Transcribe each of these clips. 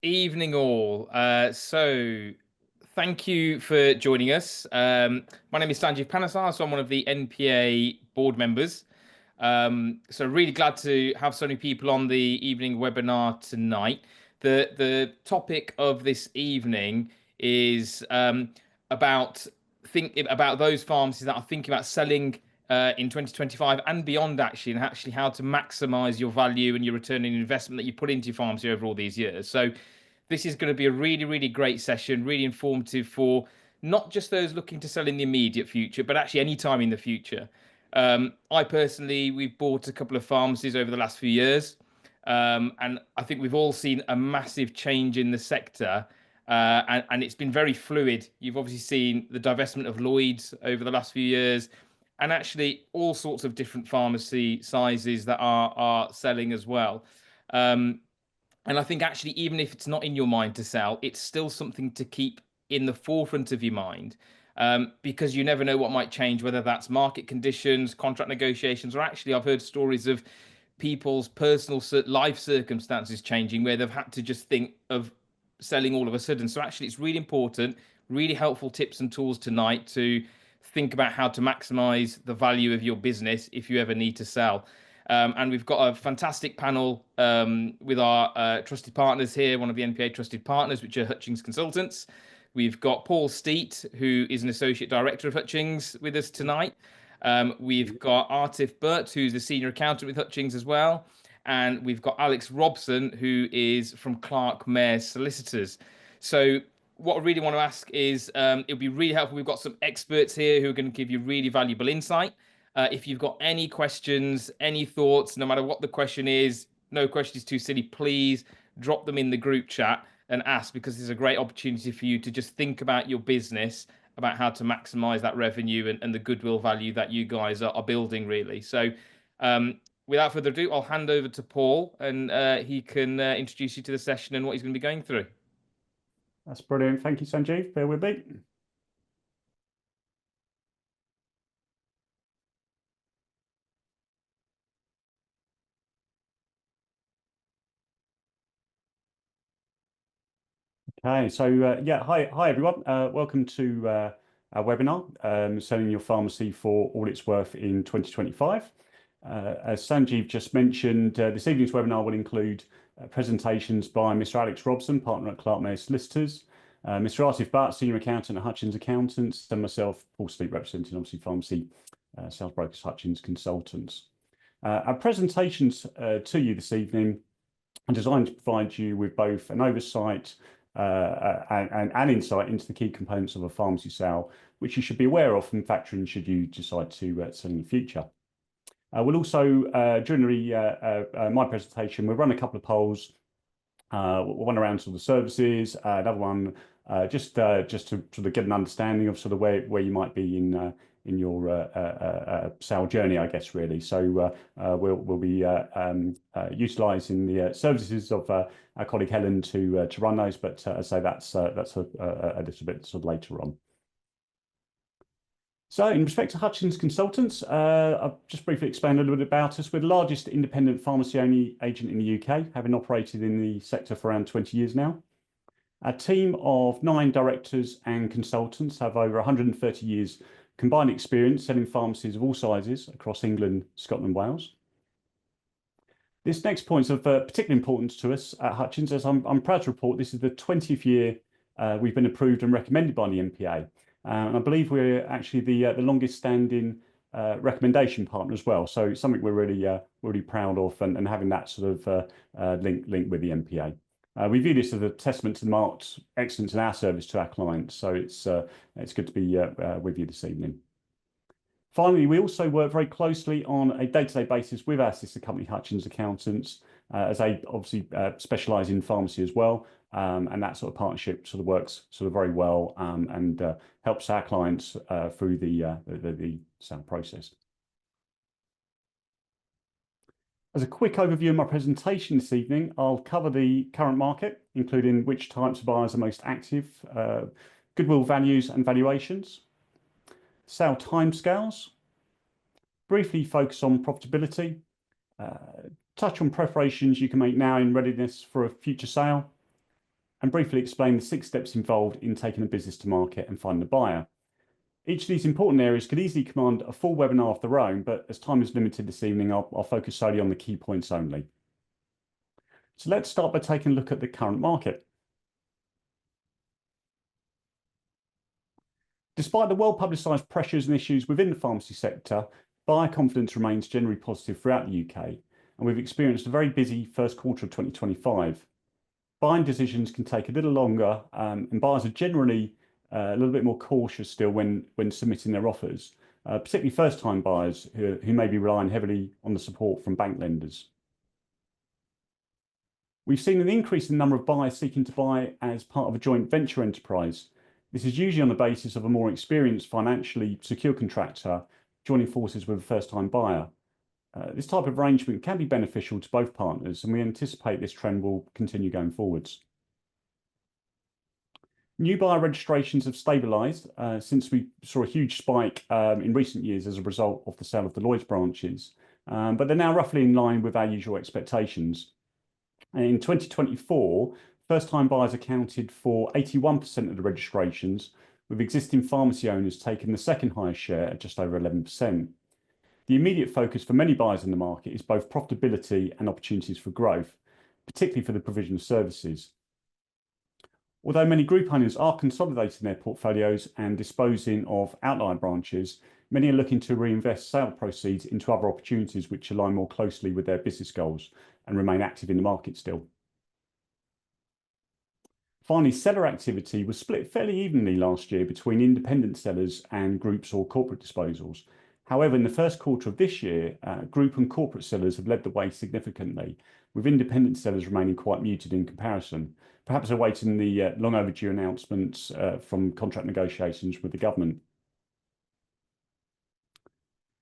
Evening all. Thank you for joining us. My name is Sanjeev Panasar, so I'm one of the NPA board members. So really glad to have so many people on the evening webinar tonight. The topic of this evening is about those pharmacies that are thinking about selling in 2025 and beyond, actually how to maximize your value and your return on investment that you put into your pharmacy over all these years. So this is going to be a really, really great session, really informative for not just those looking to sell in the immediate future, but actually any time in the future. I personally, we've bought a couple of pharmacies over the last few years, and I think we've all seen a massive change in the sector, and it's been very fluid. You've obviously seen the divestment of Lloyd's over the last few years, and actually all sorts of different pharmacy sizes that are selling as well. Um, and I think actually, even if it's not in your mind to sell, it's still something to keep in the forefront of your mind, because you never know what might change, whether that's market conditions, contract negotiations, or actually, I've heard stories of people's personal life circumstances changing where they've had to just think of selling all of a sudden. So actually, it's really important, really helpful tips and tools tonight to think about how to maximize the value of your business if you ever need to sell. And we've got a fantastic panel with our trusted partners here, one of the NPA trusted partners, which are Hutchings Consultants. We've got Paul Steet, who is an associate director of Hutchings, with us tonight. We've got Artif Burt, who's the senior accountant with Hutchings as well. And we've got Alex Robson, who is from Clark Mayer Solicitors. So what I really want to ask is, it'll be really helpful. We've got some experts here who are going to give you really valuable insight. If you've got any questions, any thoughts, no matter what the question is, no question is too silly, please drop them in the group chat and ask, because there's a great opportunity for you to just think about your business, about how to maximize that revenue and the goodwill value that you guys are building, really. So, without further ado, I'll hand over to Paul, and he can introduce you to the session and what he's going to be going through. That's brilliant. Thank you, Sanjeev. Bear with me. Okay, so yeah, hi everyone. Welcome to our webinar, Selling Your Pharmacy for All It's Worth in 2025. As Sanjeev just mentioned, this evening's webinar will include presentations by Mr. Alex Robson, partner at Clark Mayer Solicitors, Mr. Artif Bhatt, senior accountant at Hutchings Accountants, and myself, Paul Steep, representing obviously pharmacy sales brokers, Hutchings Consultants. Our presentations to you this evening are designed to provide you with both an oversight and insight into the key components of a pharmacy sale, which you should be aware of and factor in should you decide to sell in the future. We'll also, during my presentation, we'll run a couple of polls, one around sort of the services, another one just to sort of get an understanding of sort of where you might be in your sale journey, I guess, really. So we'll be utilising the services of our colleague Helen to run those, but as I say, that's a little bit sort of later on. So in respect to Hutchings Consultants, I'll just briefly explain a little bit about us. We're the largest independent pharmacy-only agent in the UK, having operated in the sector for around 20 years now. Our team of 9 directors and consultants have over 130 years combined experience selling pharmacies of all sizes across England, Scotland, and Wales. This next point is of particular importance to us at Hutchings, as I'm proud to report this is the 20th year we've been approved and recommended by the NPA. And I believe we're actually the longest standing recommendation partner as well. So something we're really proud of, and having that sort of link with the NPA. We view this as a testament to the marked excellence in our service to our clients. So it's good to be with you this evening. Finally, we also work very closely on a day-to-day basis with our sister company, Hutchings Accountants, as they obviously specialise in pharmacy as well. And that sort of partnership sort of works sort of very well, and helps our clients through the sale process. As a quick overview of my presentation this evening, I'll cover the current market, including which types of buyers are most active, goodwill values and valuations, sale timescales, briefly focus on profitability, touch on preparations you can make now in readiness for a future sale, and briefly explain the 6 steps involved in taking a business to market and finding a buyer. Each of these important areas could easily command a full webinar of their own, but as time is limited this evening, I'll focus solely on the key points only. So let's start by taking a look at the current market. Despite the well-publicised pressures and issues within the pharmacy sector, buyer confidence remains generally positive throughout the UK, and we've experienced a very busy first quarter of 2025. Buying decisions can take a little longer, and buyers are generally a little bit more cautious still when submitting their offers, particularly first-time buyers who may be relying heavily on the support from bank lenders. We've seen an increase in the number of buyers seeking to buy as part of a joint venture enterprise. This is usually on the basis of a more experienced, financially secure contractor joining forces with a first-time buyer. This type of arrangement can be beneficial to both partners, and we anticipate this trend will continue going forwards. New buyer registrations have stabilised since we saw a huge spike in recent years as a result of the sale of the Lloyds branches, but they're now roughly in line with our usual expectations. And in 2024, first-time buyers accounted for 81% of the registrations, with existing pharmacy owners taking the second highest share at just over 11%. The immediate focus for many buyers in the market is both profitability and opportunities for growth, particularly for the provision of services. Although many group owners are consolidating their portfolios and disposing of outlier branches, many are looking to reinvest sale proceeds into other opportunities which align more closely with their business goals and remain active in the market still. Finally, seller activity was split fairly evenly last year between independent sellers and groups or corporate disposals. However, in the first quarter of this year, group and corporate sellers have led the way significantly, with independent sellers remaining quite muted in comparison, perhaps awaiting the long overdue announcements from contract negotiations with the government.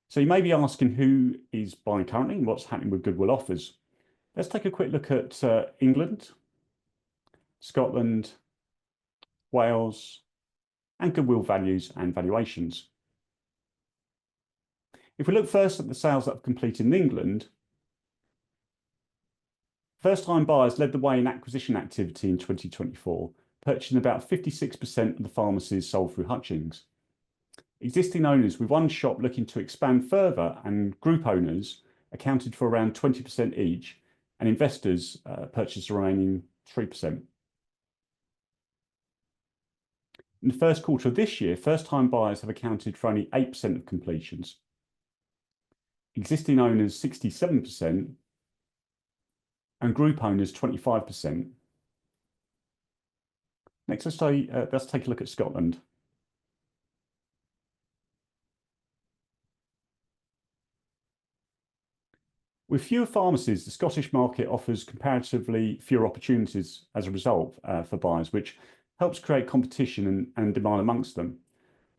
So you may be asking who is buying currently and what's happening with goodwill offers. Let's take a quick look at England, Scotland, Wales, and goodwill values and valuations. If we look first at the sales that have completed in England, first-time buyers led the way in acquisition activity in 2024, purchasing about 56% of the pharmacies sold through Hutchings. Existing owners with one shop looking to expand further and group owners accounted for around 20% each, and investors purchased the remaining 3%. In the first quarter of this year, first-time buyers have accounted for only 8% of completions. Existing owners 67%, and group owners 25%. Next, let's take a look at Scotland. With fewer pharmacies, the Scottish market offers comparatively fewer opportunities as a result for buyers, which helps create competition and demand amongst them.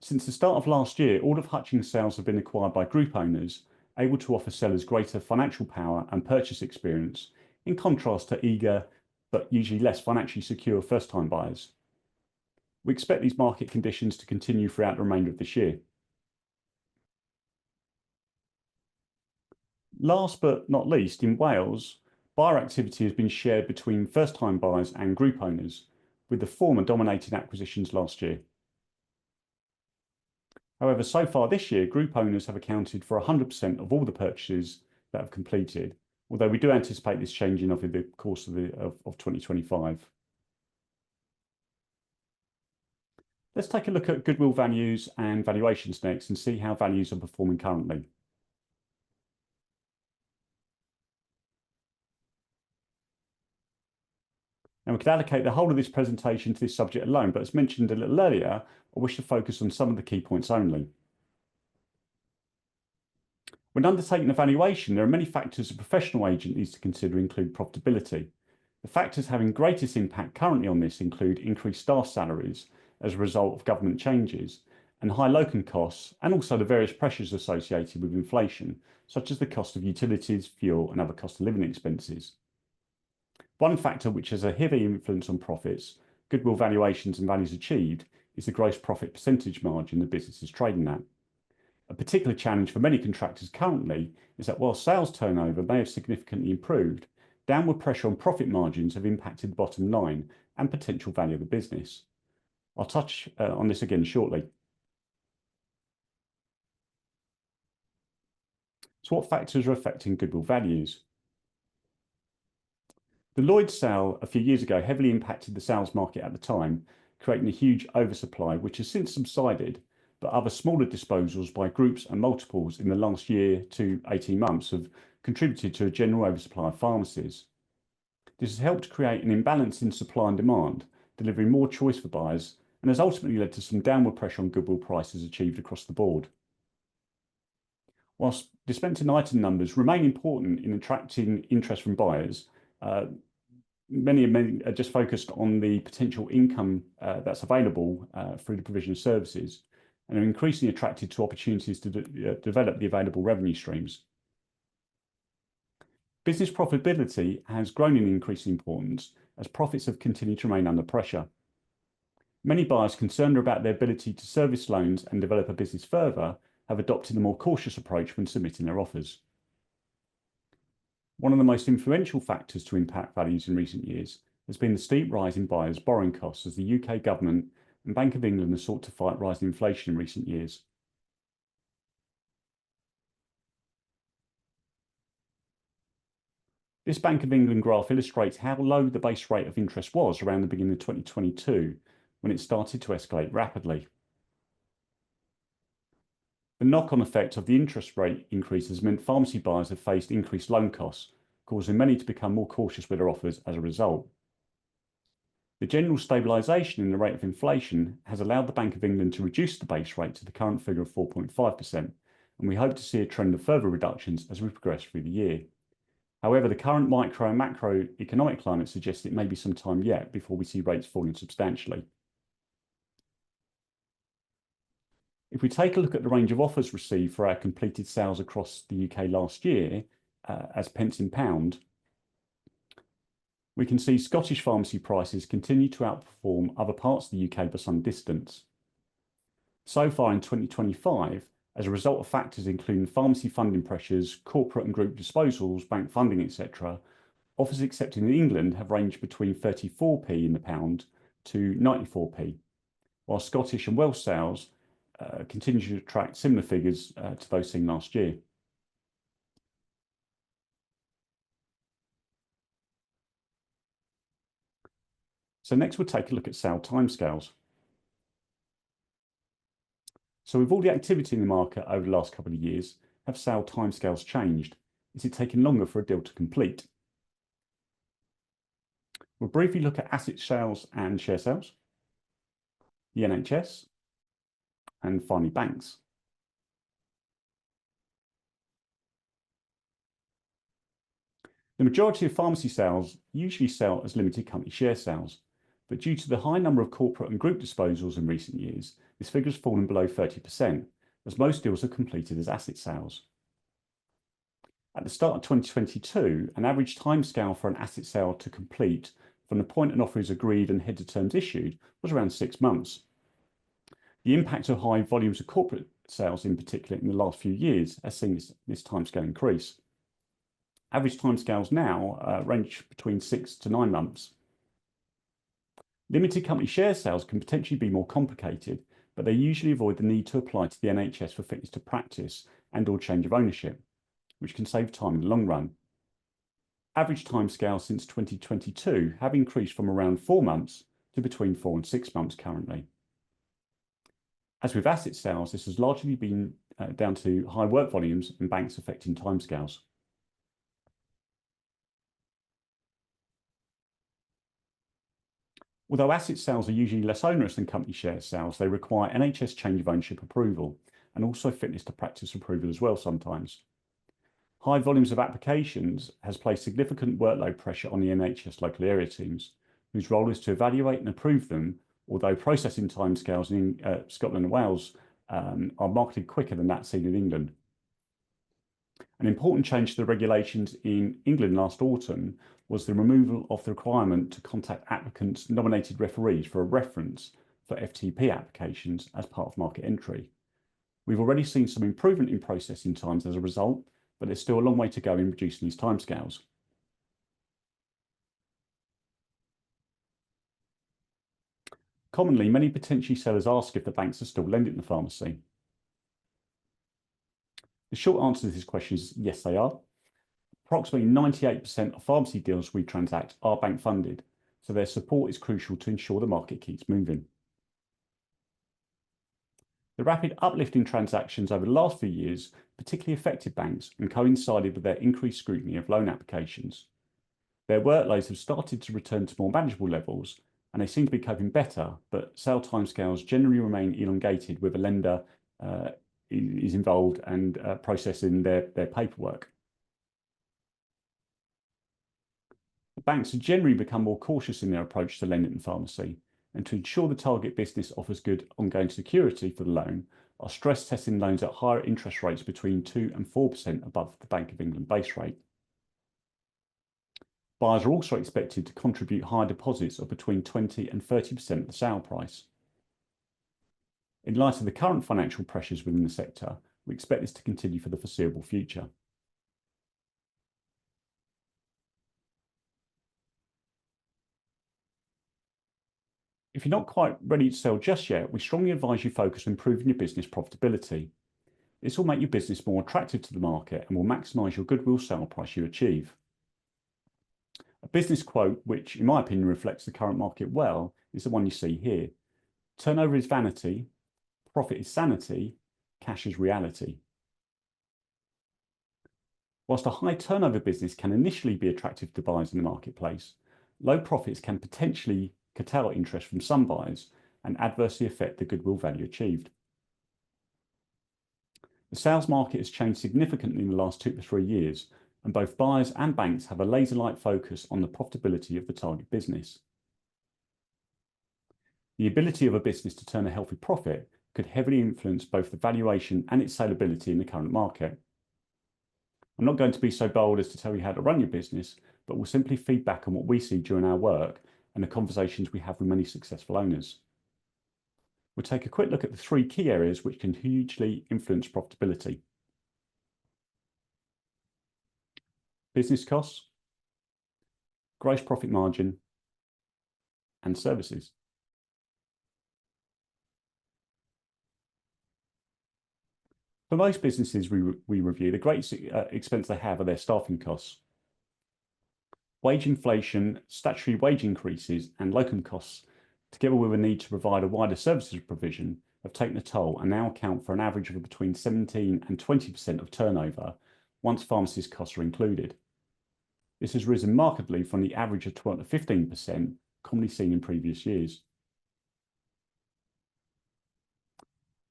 Since the start of last year, all of Hutchings' sales have been acquired by group owners, able to offer sellers greater financial power and purchase experience, in contrast to eager but usually less financially secure first-time buyers. We expect these market conditions to continue throughout the remainder of this year. Last but not least, in Wales, buyer activity has been shared between first-time buyers and group owners, with the former dominating acquisitions last year. However, so far this year, group owners have accounted for 100% of all the purchases that have completed, although we do anticipate this changing over the course of 2025. Let's take a look at goodwill values and valuations next and see how values are performing currently. Now, we could allocate the whole of this presentation to this subject alone, but as mentioned a little earlier, I wish to focus on some of the key points only. When undertaking a valuation, there are many factors a professional agent needs to consider, include profitability. The factors having greatest impact currently on this include increased staff salaries as a result of government changes, and high locum costs, and also the various pressures associated with inflation, such as the cost of utilities, fuel, and other cost of living expenses. One factor which has a heavy influence on profits, goodwill valuations and values achieved, is the gross profit percentage margin the business is trading at. A particular challenge for many contractors currently is that while sales turnover may have significantly improved, downward pressure on profit margins have impacted the bottom line and potential value of the business. I'll touch on this again shortly. So what factors are affecting goodwill values? The Lloyds sale a few years ago heavily impacted the sales market at the time, creating a huge oversupply, which has since subsided, but other smaller disposals by groups and multiples in the last year to 18 months have contributed to a general oversupply of pharmacies. This has helped create an imbalance in supply and demand, delivering more choice for buyers, and has ultimately led to some downward pressure on goodwill prices achieved across the board. Whilst dispensing item numbers remain important in attracting interest from buyers, many are just focused on the potential income that's available through the provision of services and are increasingly attracted to opportunities to develop the available revenue streams. Business profitability has grown in increasing importance as profits have continued to remain under pressure. Many buyers concerned about their ability to service loans and develop a business further have adopted a more cautious approach when submitting their offers. One of the most influential factors to impact values in recent years has been the steep rise in buyers' borrowing costs as the UK government and Bank of England have sought to fight rising inflation in recent years. This Bank of England graph illustrates how low the base rate of interest was around the beginning of 2022, when it started to escalate rapidly. The knock-on effect of the interest rate increases meant pharmacy buyers have faced increased loan costs, causing many to become more cautious with their offers as a result. The general stabilisation in the rate of inflation has allowed the Bank of England to reduce the base rate to the current figure of 4.5%, and we hope to see a trend of further reductions as we progress through the year. However, the current micro and macroeconomic climate suggests it may be some time yet before we see rates falling substantially. If we take a look at the range of offers received for our completed sales across the UK last year, as pence in pound, we can see Scottish pharmacy prices continue to outperform other parts of the UK by some distance. So far in 2025, as a result of factors including pharmacy funding pressures, corporate and group disposals, bank funding, etc., offers accepted in England have ranged between 34p in the pound to 94p, while Scottish and Welsh sales continue to attract similar figures to those seen last year. So next we'll take a look at sale timescales. So with all the activity in the market over the last couple of years, have sale timescales changed? Is it taking longer for a deal to complete? We'll briefly look at asset sales and share sales, the NHS, and finally banks. The majority of pharmacy sales usually sell as limited company share sales, but due to the high number of corporate and group disposals in recent years, this figure has fallen below 30%, as most deals are completed as asset sales. At the start of 2022, an average timescale for an asset sale to complete from the point an offer is agreed and head of terms issued was around 6 months. The impact of high volumes of corporate sales in particular in the last few years has seen this timescale increase. Average timescales now range between 6 to 9 months. Limited company share sales can potentially be more complicated, but they usually avoid the need to apply to the NHS for fitness to practice and or change of ownership, which can save time in the long run. Average timescales since 2022 have increased from around 4 months to between 4 and 6 months currently. As with asset sales, this has largely been down to high work volumes and banks affecting timescales. Although asset sales are usually less onerous than company share sales, they require NHS change of ownership approval and also fitness to practice approval as well sometimes. High volumes of applications has placed significant workload pressure on the NHS local area teams, whose role is to evaluate and approve them, although processing timescales in Scotland and Wales are markedly quicker than that seen in England. An important change to the regulations in England last autumn was the removal of the requirement to contact applicants' nominated referees for a reference for FTP applications as part of market entry. We've already seen some improvement in processing times as a result, but there's still a long way to go in reducing these timescales. Commonly, many potential sellers ask if the banks are still lending the pharmacy. The short answer to this question is yes, they are. Approximately 98% of pharmacy deals we transact are bank funded, so their support is crucial to ensure the market keeps moving. The rapid uplift in transactions over the last few years particularly affected banks and coincided with their increased scrutiny of loan applications. Their workloads have started to return to more manageable levels, and they seem to be coping better, but sale timescales generally remain elongated with a lender is involved and processing their paperwork. Banks have generally become more cautious in their approach to lending in pharmacy, and to ensure the target business offers good ongoing security for the loan, are stress testing loans at higher interest rates between 2 and 4% above the Bank of England base rate. Buyers are also expected to contribute higher deposits of between 20 and 30% of the sale price. In light of the current financial pressures within the sector, we expect this to continue for the foreseeable future. If you're not quite ready to sell just yet, we strongly advise you focus on improving your business profitability. This will make your business more attractive to the market and will maximise your goodwill sale price you achieve. A business quote, which in my opinion reflects the current market well, is the one you see here. Turnover is vanity, profit is sanity, cash is reality. Whilst a high turnover business can initially be attractive to buyers in the marketplace, low profits can potentially curtail interest from some buyers and adversely affect the goodwill value achieved. The sales market has changed significantly in the last 2 to 3 years, and both buyers and banks have a laser-like focus on the profitability of the target business. The ability of a business to turn a healthy profit could heavily influence both the valuation and its saleability in the current market. I'm not going to be so bold as to tell you how to run your business, but will simply feed back on what we see during our work and the conversations we have with many successful owners. We'll take a quick look at the 3 key areas which can hugely influence profitability. Business costs, gross profit margin, and services. For most businesses we review, the greatest expense they have are their staffing costs. Wage inflation, statutory wage increases, and locum costs, together with a need to provide a wider services provision, have taken a toll and now account for an average of between 17 and 20% of turnover once pharmacist costs are included. This has risen markedly from the average of 12 to 15% commonly seen in previous years.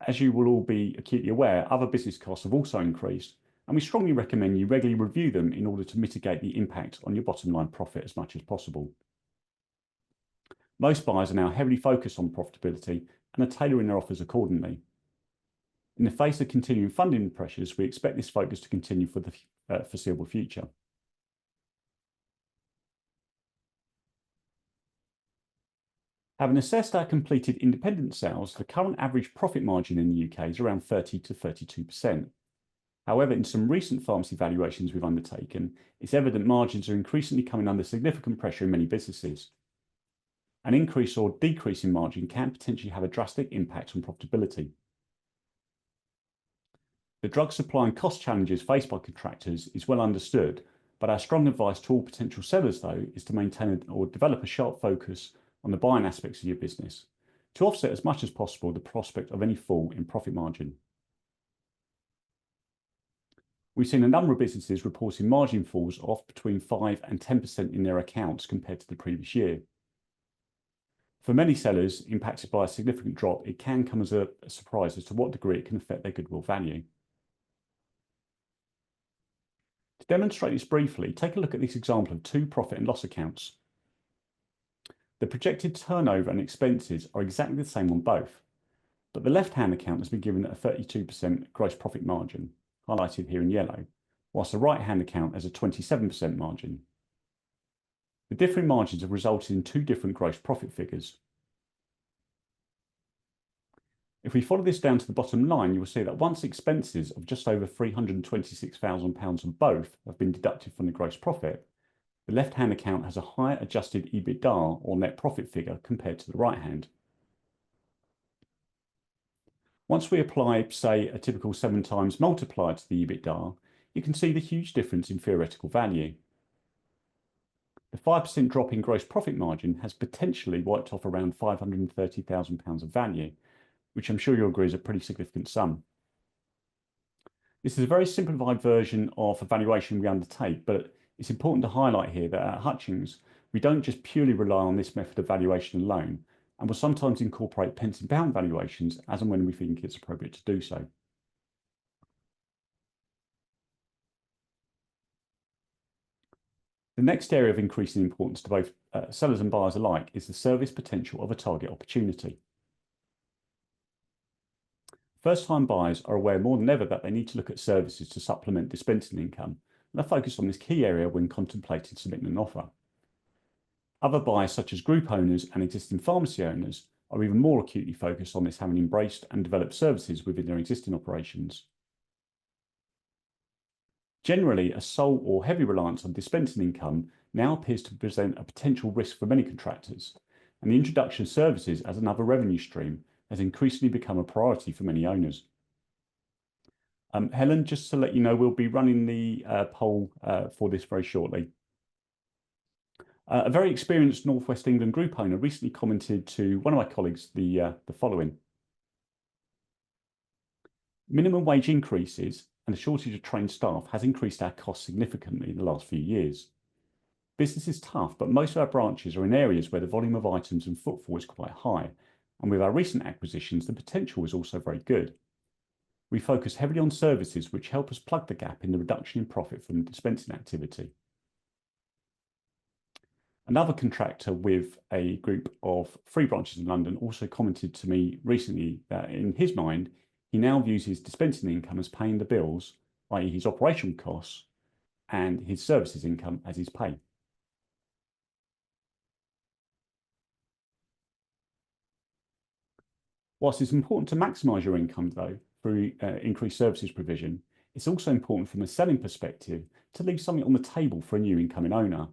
As you will all be acutely aware, other business costs have also increased, and we strongly recommend you regularly review them in order to mitigate the impact on your bottom line profit as much as possible. Most buyers are now heavily focused on profitability and are tailoring their offers accordingly. In the face of continuing funding pressures, we expect this focus to continue for the foreseeable future. Having assessed our completed independent sales, the current average profit margin in the UK is around 30 to 32%. However, in some recent pharmacy valuations we've undertaken, it's evident margins are increasingly coming under significant pressure in many businesses. An increase or decrease in margin can potentially have a drastic impact on profitability. The drug supply and cost challenges faced by contractors is well understood, but our strong advice to all potential sellers, though, is to maintain or develop a sharp focus on the buying aspects of your business to offset as much as possible the prospect of any fall in profit margin. We've seen a number of businesses reporting margin falls of between 5 and 10% in their accounts compared to the previous year. For many sellers impacted by a significant drop, it can come as a surprise as to what degree it can affect their goodwill value. To demonstrate this briefly, take a look at this example of 2 profit and loss accounts. The projected turnover and expenses are exactly the same on both, but the left-hand account has been given a 32% gross profit margin, highlighted here in yellow, whilst the right-hand account has a 27% margin. The differing margins have resulted in 2 different gross profit figures. If we follow this down to the bottom line, you will see that once expenses of just over £326,000 on both have been deducted from the gross profit, the left-hand account has a higher adjusted EBITDA or net profit figure compared to the right-hand. Once we apply, say, a typical 7 times multiplier to the EBITDA, you can see the huge difference in theoretical value. The 5% drop in gross profit margin has potentially wiped off around £530,000 of value, which I'm sure you'll agree is a pretty significant sum. This is a very simplified version of a valuation we undertake, but it's important to highlight here that at Hutchings, we don't just purely rely on this method of valuation alone, and will sometimes incorporate pence and pound valuations as and when we think it's appropriate to do so. The next area of increasing importance to both sellers and buyers alike is the service potential of a target opportunity. First-time buyers are aware more than ever that they need to look at services to supplement dispensing income, and are focused on this key area when contemplating submitting an offer. Other buyers, such as group owners and existing pharmacy owners, are even more acutely focused on this, having embraced and developed services within their existing operations. Generally, a sole or heavy reliance on dispensing income now appears to present a potential risk for many contractors, and the introduction of services as another revenue stream has increasingly become a priority for many owners. Helen, just to let you know, we'll be running the poll for this very shortly. A very experienced North West England group owner recently commented to one of my colleagues the following. Minimum wage increases and the shortage of trained staff has increased our costs significantly in the last few years. Business is tough, but most of our branches are in areas where the volume of items and footfall is quite high, and with our recent acquisitions, the potential is also very good. We focus heavily on services which help us plug the gap in the reduction in profit from the dispensing activity. Another contractor with a group of 3 branches in London also commented to me recently that in his mind, he now views his dispensing income as paying the bills, i.e. his operational costs, and his services income as his pay. Whilst it's important to maximise your income, though, through increased services provision, it's also important from a selling perspective to leave something on the table for a new incoming owner.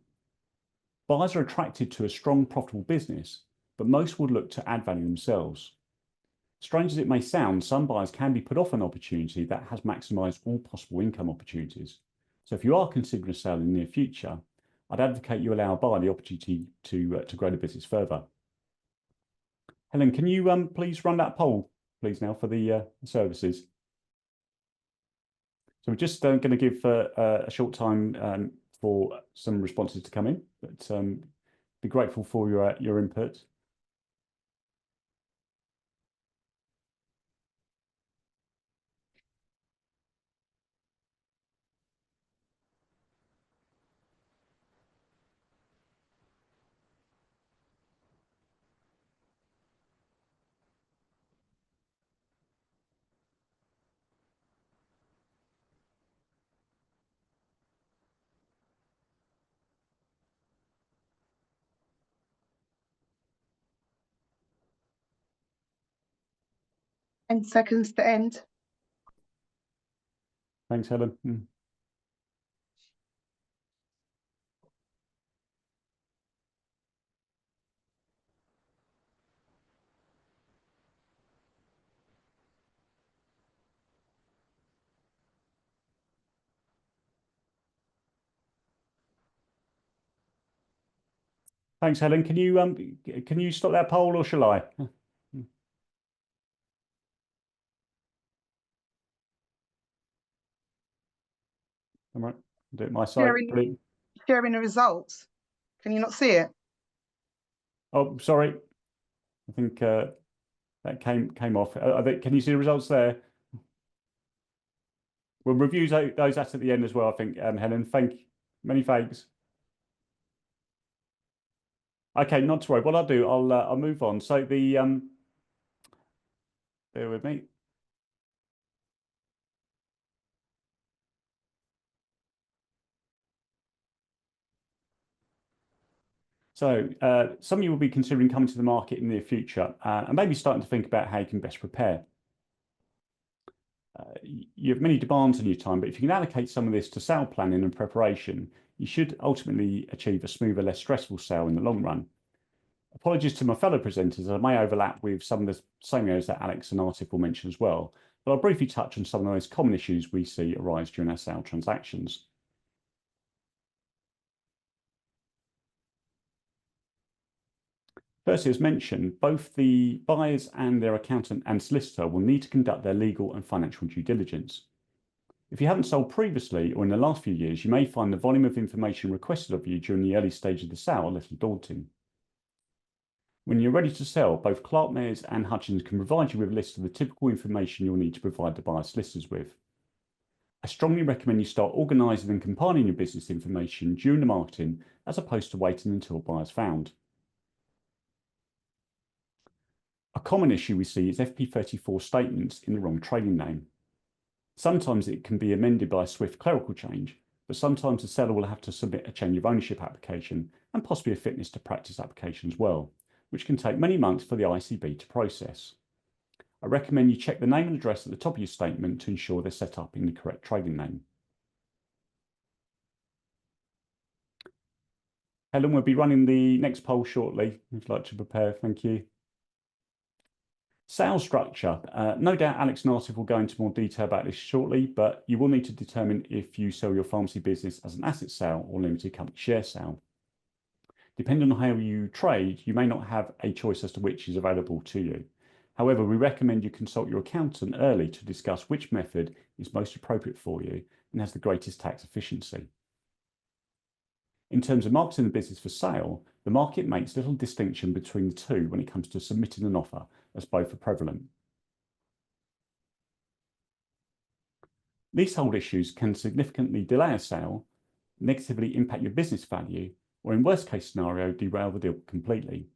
Buyers are attracted to a strong, profitable business, but most would look to add value themselves. Strange as it may sound, some buyers can be put off an opportunity that has maximised all possible income opportunities. So if you are considering a sale in the near future, I'd advocate you allow a buyer the opportunity to grow the business further. Helen, can you please run that poll, please, now for the services? So we're just going to give a short time for some responses to come in, but be grateful for your input. And seconds to end. Thanks, Helen. Thanks, Helen. Can you stop that poll, or shall I? All right, I'll do it my side. Sharing the results. Can you not see it? Oh, sorry. I think that came off. Can you see the results there? We'll review those at the end as well, I think, Helen. Many thanks. Okay, not to worry. What I'll do, I'll move on. So bear with me. So some of you will be considering coming to the market in the near future and maybe starting to think about how you can best prepare. You have many demands on your time, but if you can allocate some of this to sale planning and preparation, you should ultimately achieve a smoother, less stressful sale in the long run. Apologies to my fellow presenters, I may overlap with some of the same areas that Alex and Artif will mention as well, but I'll briefly touch on some of the most common issues we see arise during our sale transactions. Firstly, as mentioned, both the buyers and their accountant and solicitor will need to conduct their legal and financial due diligence. If you haven't sold previously or in the last few years, you may find the volume of information requested of you during the early stage of the sale a little daunting. When you're ready to sell, both Clark Mayors and Hutchins can provide you with a list of the typical information you'll need to provide the buyer solicitors with. I strongly recommend you start organising and compiling your business information during the marketing as opposed to waiting until a buyer's found. A common issue we see is FP34 statements in the wrong trading name. Sometimes it can be amended by a swift clerical change, but sometimes the seller will have to submit a change of ownership application and possibly a fitness to practice application as well, which can take many months for the ICB to process. I recommend you check the name and address at the top of your statement to ensure they're set up in the correct trading name. Helen will be running the next poll shortly. If you'd like to prepare, thank you. Sales structure. No doubt Alex and Artif will go into more detail about this shortly, but you will need to determine if you sell your pharmacy business as an asset sale or limited company share sale. Depending on how you trade, you may not have a choice as to which is available to you. However, we recommend you consult your accountant early to discuss which method is most appropriate for you and has the greatest tax efficiency. In terms of marketing the business for sale, the market makes little distinction between the two when it comes to submitting an offer, as both are prevalent. Leasehold issues can significantly delay a sale, negatively impact your business value, or in worst case scenario, derail the deal completely.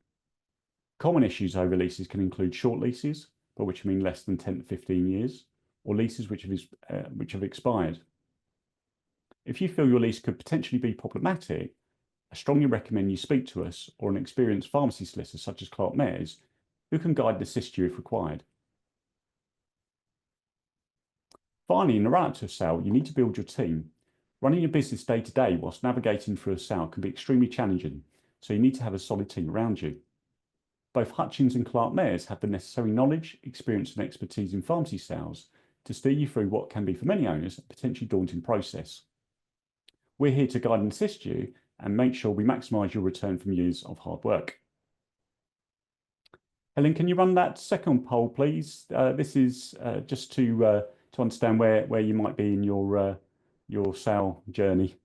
Common issues over leases can include short leases, by which I mean less than 10 to 15 years, or leases which have expired. If you feel your lease could potentially be problematic, I strongly recommend you speak to us or an experienced pharmacy solicitor such as Clark Mayors, who can guide and assist you if required. Finally, in the run-up to a sale, you need to build your team. Running your business day to day whilst navigating through a sale can be extremely challenging, so you need to have a solid team around you. Both Hutchins and Clark Mayors have the necessary knowledge, experience and expertise in pharmacy sales to steer you through what can be for many owners a potentially daunting process. We're here to guide and assist you and make sure we maximise your return from years of hard work. Helen, can you run that second poll, please? This is just to understand where you might be in your sale journey.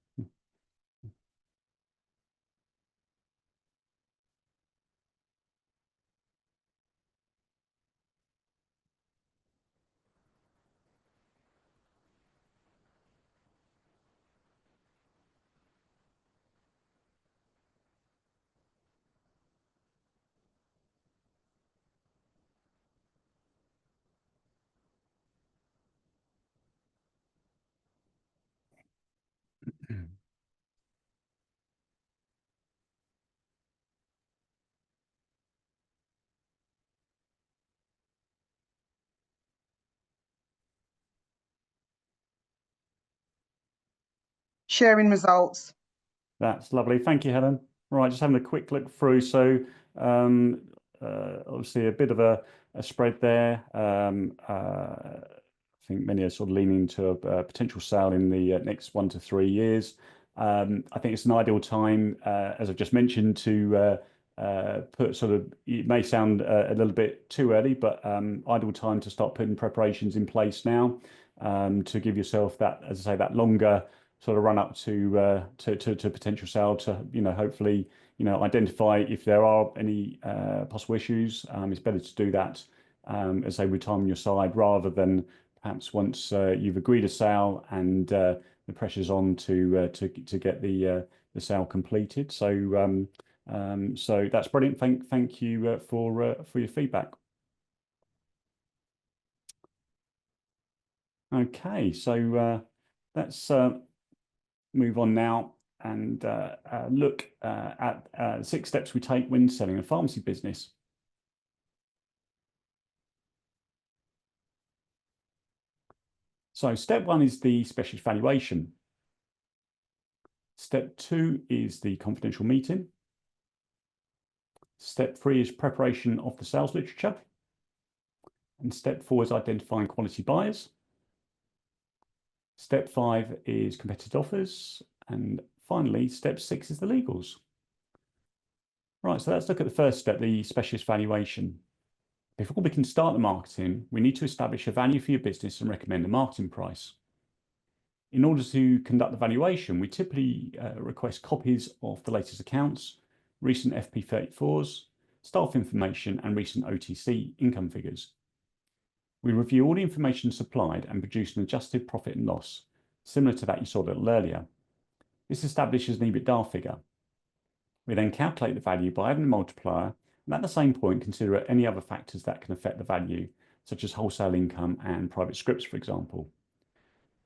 Sharing results. That's lovely. Thank you, Helen. Right, just having a quick look through. So obviously a bit of a spread there. I think many are sort of leaning to a potential sale in the next 1 to 3 years. I think it's an ideal time, as I've just mentioned, to put sort of, it may sound a little bit too early, but ideal time to start putting preparations in place now to give yourself that, as I say, that longer sort of run up to potential sale to, hopefully, identify if there are any possible issues. It's better to do that, as I say, with time on your side rather than perhaps once you've agreed a sale and the pressure's on to get the sale completed. So so that's brilliant. Thank you for your feedback. Okay, so let's move on now and look at 6 steps we take when selling a pharmacy business. So step 1 is the specialist valuation. Step 2 is the confidential meeting. Step 3 is preparation of the sales literature. And step 4 is identifying quality buyers. Step 5 is competitive offers. And finally, step 6 is the legals. Right, so let's look at the first step, the specialist valuation. Before we can start the marketing, we need to establish a value for your business and recommend a marketing price. In order to conduct the valuation, we typically request copies of the latest accounts, recent FP34s, staff information, and recent OTC income figures. We review all the information supplied and produce an adjusted profit and loss, similar to that you saw a little earlier. This establishes an EBITDA figure. We then calculate the value by adding a multiplier, and at the same point consider any other factors that can affect the value, such as wholesale income and private scripts, for example.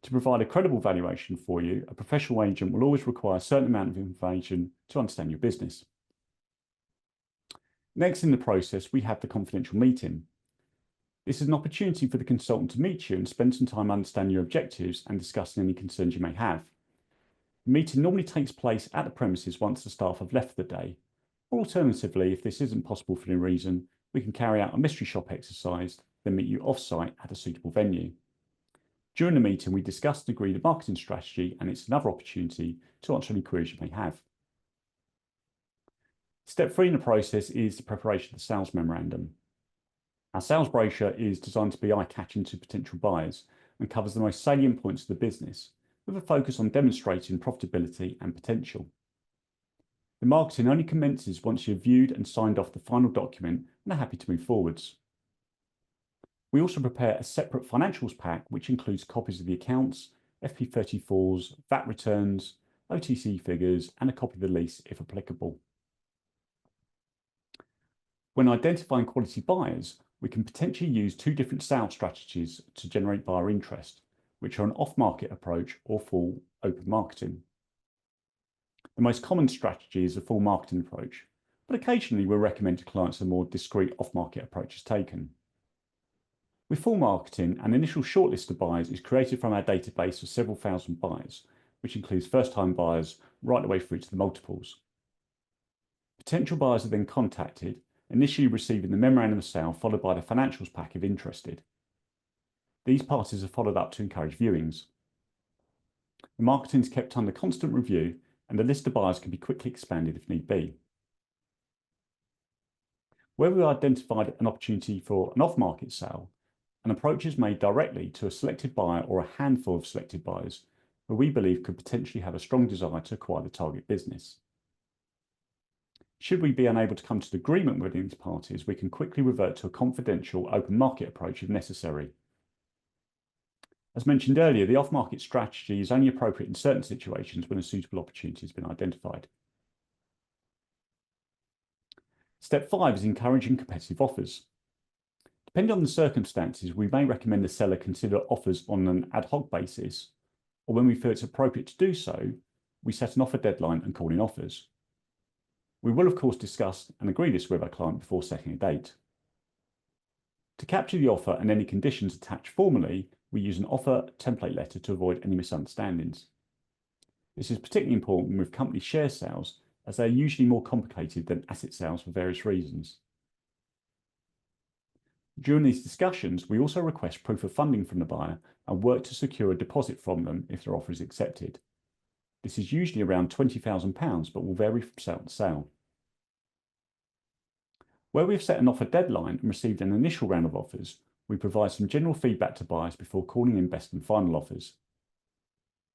To provide a credible valuation for you, a professional agent will always require a certain amount of information to understand your business. Next in the process, we have the confidential meeting. This is an opportunity for the consultant to meet you and spend some time understanding your objectives and discussing any concerns you may have. The meeting normally takes place at the premises once the staff have left for the day. Alternatively, if this isn't possible for any reason, we can carry out a mystery shop exercise, then meet you off-site at a suitable venue. During the meeting, we discuss and agree the marketing strategy, and it's another opportunity to answer any queries you may have. Step 3 in the process is the preparation of the sales memorandum. Our sales brochure is designed to be eye-catching to potential buyers and covers the most salient points of the business, with a focus on demonstrating profitability and potential. The marketing only commences once you've viewed and signed off the final document and are happy to move forwards. We also prepare a separate financials pack, which includes copies of the accounts, FP34s, VAT returns, OTC figures, and a copy of the lease if applicable. When identifying quality buyers, we can potentially use two different sales strategies to generate buyer interest, which are an off-market approach or full open marketing. The most common strategy is a full marketing approach, but occasionally we'll recommend to clients a more discreet off-market approach is taken. With full marketing, an initial shortlist of buyers is created from our database of several thousand buyers, which includes first-time buyers right the way through to the multiples. Potential buyers are then contacted, initially receiving the memorandum of sale followed by the financials pack if interested. These parties are followed up to encourage viewings. The marketing is kept under constant review, and the list of buyers can be quickly expanded if need be. Where we identified an opportunity for an off-market sale, an approach is made directly to a selected buyer or a handful of selected buyers who we believe could potentially have a strong desire to acquire the target business. Should we be unable to come to an agreement with these parties, we can quickly revert to a confidential open market approach if necessary. As mentioned earlier, the off-market strategy is only appropriate in certain situations when a suitable opportunity has been identified. Step 5 is encouraging competitive offers. Depending on the circumstances, we may recommend the seller consider offers on an ad hoc basis, or when we feel it's appropriate to do so, we set an offer deadline and call in offers. We will, of course, discuss and agree this with our client before setting a date. To capture the offer and any conditions attached formally, we use an offer template letter to avoid any misunderstandings. This is particularly important with company share sales, as they are usually more complicated than asset sales for various reasons. During these discussions, we also request proof of funding from the buyer and work to secure a deposit from them if their offer is accepted. This is usually around £20,000, but will vary from sale to sale. Where we have set an offer deadline and received an initial round of offers, we provide some general feedback to buyers before calling in best and final offers.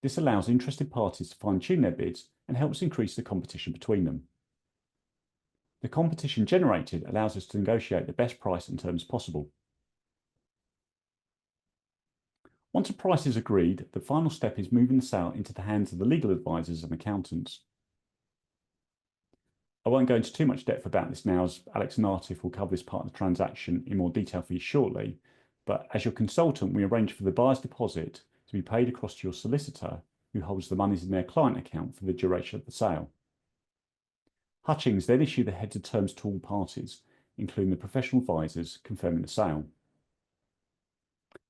This allows interested parties to fine-tune their bids and helps increase the competition between them. The competition generated allows us to negotiate the best price and terms possible. Once a price is agreed, the final step is moving the sale into the hands of the legal advisors and accountants. I won't go into too much depth about this now, as Alex and Artif will cover this part of the transaction in more detail for you shortly, but as your consultant, we arrange for the buyer's deposit to be paid across to your solicitor, who holds the monies in their client account for the duration of the sale. Hutchings then issue the heads of terms to all parties, including the professional advisors confirming the sale.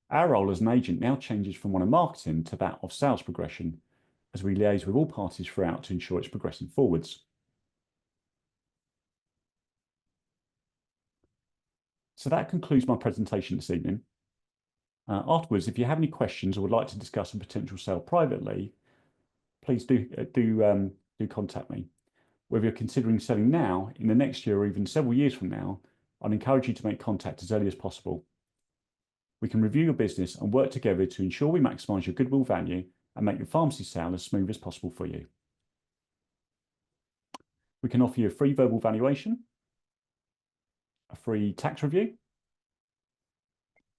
Our role as an agent now changes from one of marketing to that of sales progression, as we liaise with all parties throughout to ensure it's progressing forwards. So that concludes my presentation this evening. Afterwards, if you have any questions or would like to discuss a potential sale privately, please do contact me. Whether you're considering selling now, in the next year, or even several years from now, I'd encourage you to make contact as early as possible. We can review your business and work together to ensure we maximise your goodwill value and make your pharmacy sale as smooth as possible for you. We can offer you a free verbal valuation, a free tax review,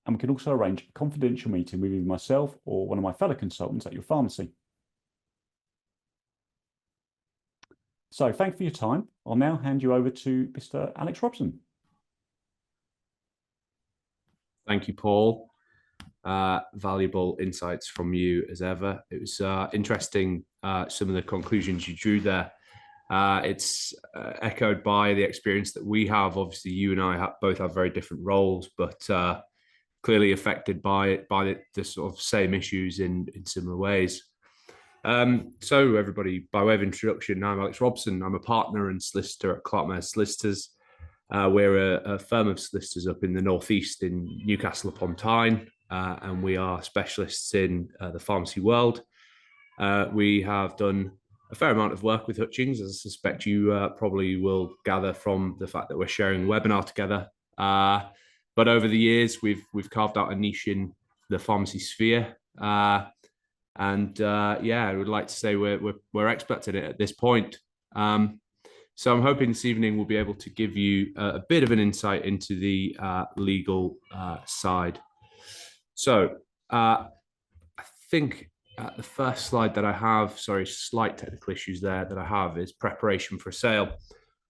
and we can also arrange a confidential meeting with either myself or one of my fellow consultants at your pharmacy. So thank you for your time. I'll now hand you over to Mr. Alex Robson. Thank you, Paul. Valuable insights from you as ever. It was interesting, some of the conclusions you drew there. It's echoed by the experience that we have. Obviously, you and I both have very different roles, but clearly affected by the sort of same issues in similar ways. So everybody, by way of introduction, I'm Alex Robson. I'm a partner and solicitor at Clark Solicitors. We're a firm of solicitors up in the northeast in Newcastle upon Tyne, and we are specialists in the pharmacy world. We have done a fair amount of work with Hutchings, as I suspect you probably will gather from the fact that we're sharing a webinar together. But over the years, we've carved out a niche in the pharmacy sphere. Yeah, I would like to say we're experts in it at this point. So I'm hoping this evening we'll be able to give you a bit of an insight into the legal side. So I think the first slide that I have, sorry, slight technical issues there that I have, is preparation for a sale.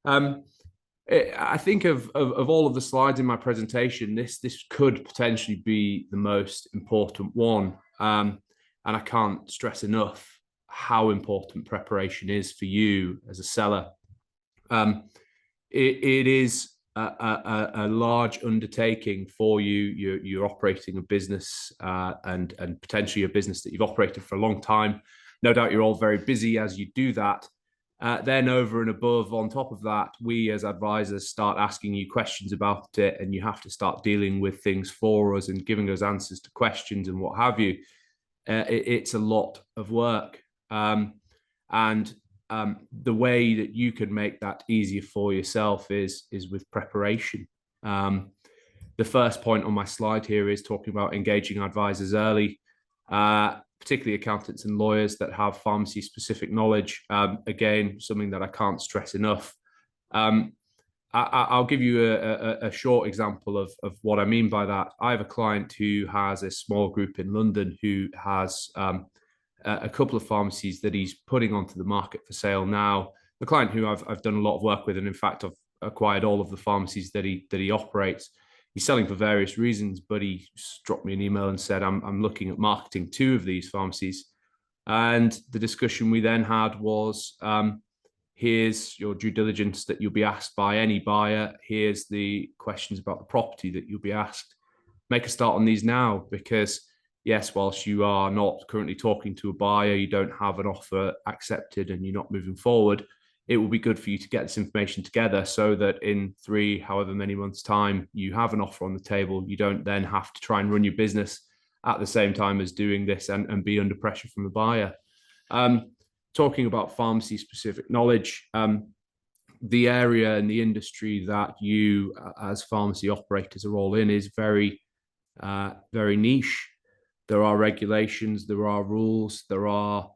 I think of all of the slides in my presentation, this could potentially be the most important one. And I can't stress enough how important preparation is for you as a seller. It is a large undertaking for you. You're operating a business and potentially a business that you've operated for a long time. No doubt you're all very busy as you do that. Then over and above, on top of that, we as advisors start asking you questions about it, and you have to start dealing with things for us and giving us answers to questions and what have you. It's a lot of work. The way that you can make that easier for yourself is with preparation. The first point on my slide here is talking about engaging advisors early, particularly accountants and lawyers that have pharmacy specific knowledge. Again, something that I can't stress enough. I'll give you a short example of what I mean by that. I have a client who has a small group in London who has a couple of pharmacies that he's putting onto the market for sale now. The client who I've done a lot of work with, and in fact I've acquired all of the pharmacies that he operates. He's selling for various reasons, but he dropped me an email and said, I'm looking at marketing 2 of these pharmacies. And the discussion we then had was, here's your due diligence that you'll be asked by any buyer. Here's the questions about the property that you'll be asked. Make a start on these now, because yes, whilst you are not currently talking to a buyer, you don't have an offer accepted and you're not moving forward, it will be good for you to get this information together so that in 3, however many months' time, you have an offer on the table. You don't then have to try and run your business at the same time as doing this and be under pressure from the buyer. Talking about pharmacy specific knowledge, the area and the industry that you as pharmacy operators are all in is very, very niche. There are regulations, there are rules, there are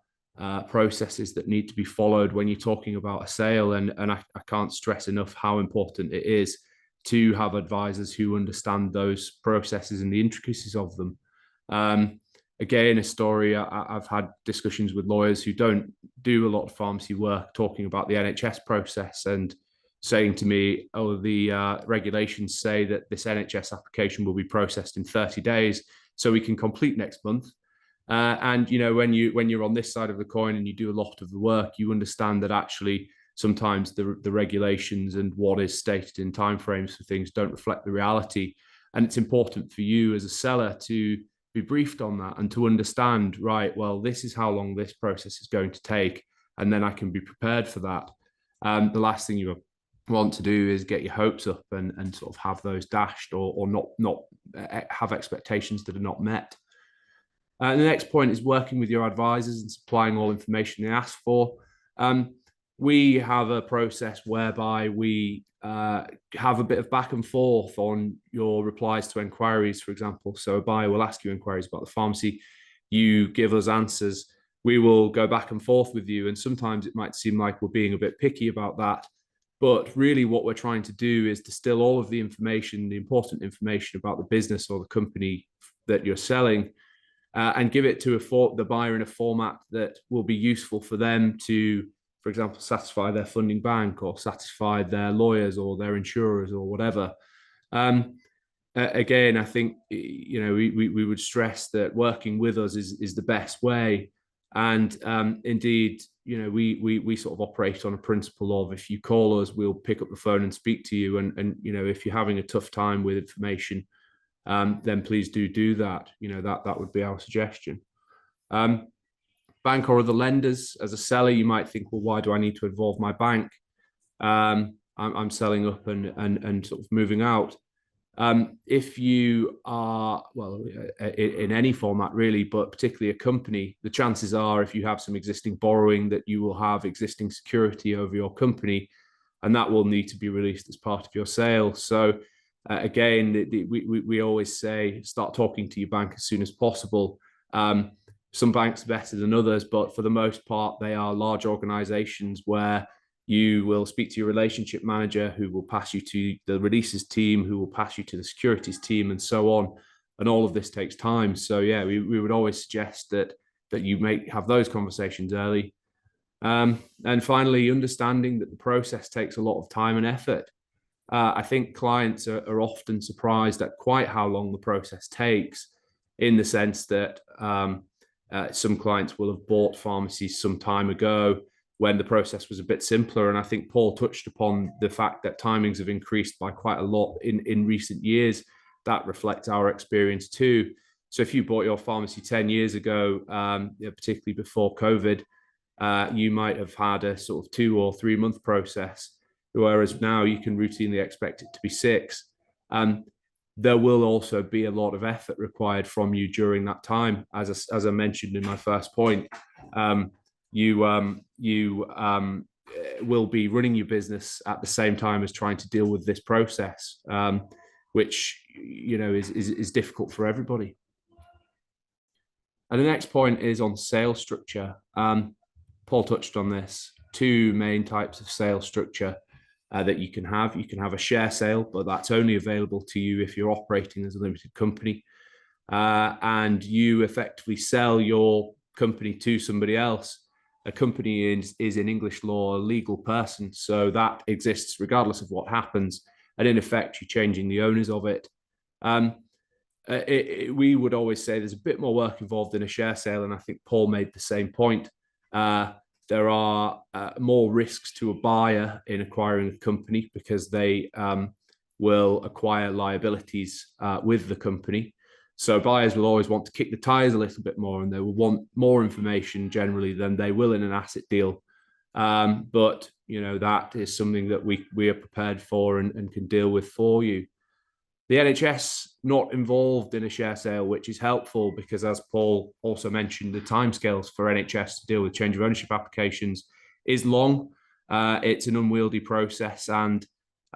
processes that need to be followed when you're talking about a sale. And I can't stress enough how important it is to have advisors who understand those processes and the intricacies of them. Again, a story, I've had discussions with lawyers who don't do a lot of pharmacy work talking about the NHS process and saying to me, oh, the regulations say that this NHS application will be processed in 30 days, so we can complete next month. And you know, when you're on this side of the coin and you do a lot of the work, you understand that actually sometimes the regulations and what is stated in timeframes for things don't reflect the reality. And it's important for you as a seller to be briefed on that and to understand, right, well, this is how long this process is going to take, and then I can be prepared for that. The last thing you want to do is get your hopes up and sort of have those dashed, or not have expectations that are not met. The next point is working with your advisors and supplying all information they ask for. We have a process whereby we have a bit of back and forth on your replies to inquiries, for example. So a buyer will ask you inquiries about the pharmacy, you give us answers, we will go back and forth with you. And sometimes it might seem like we're being a bit picky about that. But really what we're trying to do is distill all of the information, the important information about the business or the company that you're selling, and give it to the buyer in a format that will be useful for them to, for example, satisfy their funding bank or satisfy their lawyers or their insurers or whatever. Again, I think we would stress that working with us is the best way. And indeed, we sort of operate on a principle of, if you call us, we'll pick up the phone and speak to you. And if you're having a tough time with information, then please do that. That would be our suggestion. Bank or other lenders. As a seller, you might think, well, why do I need to involve my bank? I'm selling up and sort of moving out. If you are, well, in any format really, but particularly a company, the chances are, if you have some existing borrowing, that you will have existing security over your company, and that will need to be released as part of your sale. So again, we always say, start talking to your bank as soon as possible. Some banks are better than others, but for the most part, they are large organizations where you will speak to your relationship manager, who will pass you to the releases team, who will pass you to the securities team, and so on. And all of this takes time. So yeah, we would always suggest that you have those conversations early. And finally, understanding that the process takes a lot of time and effort. I think clients are often surprised at quite how long the process takes, in the sense that some clients will have bought pharmacies some time ago when the process was a bit simpler. And I think Paul touched upon the fact that timings have increased by quite a lot in recent years. That reflects our experience too. So if you bought your pharmacy 10 years ago, particularly before COVID, you might have had a sort of 2 or 3 month process, whereas now you can routinely expect it to be 6. There will also be a lot of effort required from you during that time. As I mentioned in my first point, you will be running your business at the same time as trying to deal with this process, which is difficult for everybody. And the next point is on sales structure. Paul touched on this. 2 main types of sales structure that you can have. You can have a share sale, but that's only available to you if you're operating as a limited company, and you effectively sell your company to somebody else. A company is in English law a legal person, so that exists regardless of what happens, and in effect you're changing the owners of it. We would always say there's a bit more work involved in a share sale, and I think Paul made the same point. There are more risks to a buyer in acquiring a company, because they will acquire liabilities with the company. So buyers will always want to kick the tires a little bit more, and they will want more information generally than they will in an asset deal. But that is something that we are prepared for and can deal with for you. The NHS not involved in a share sale, which is helpful, because as Paul also mentioned, the timescales for NHS to deal with change of ownership applications is long. It's an unwieldy process, and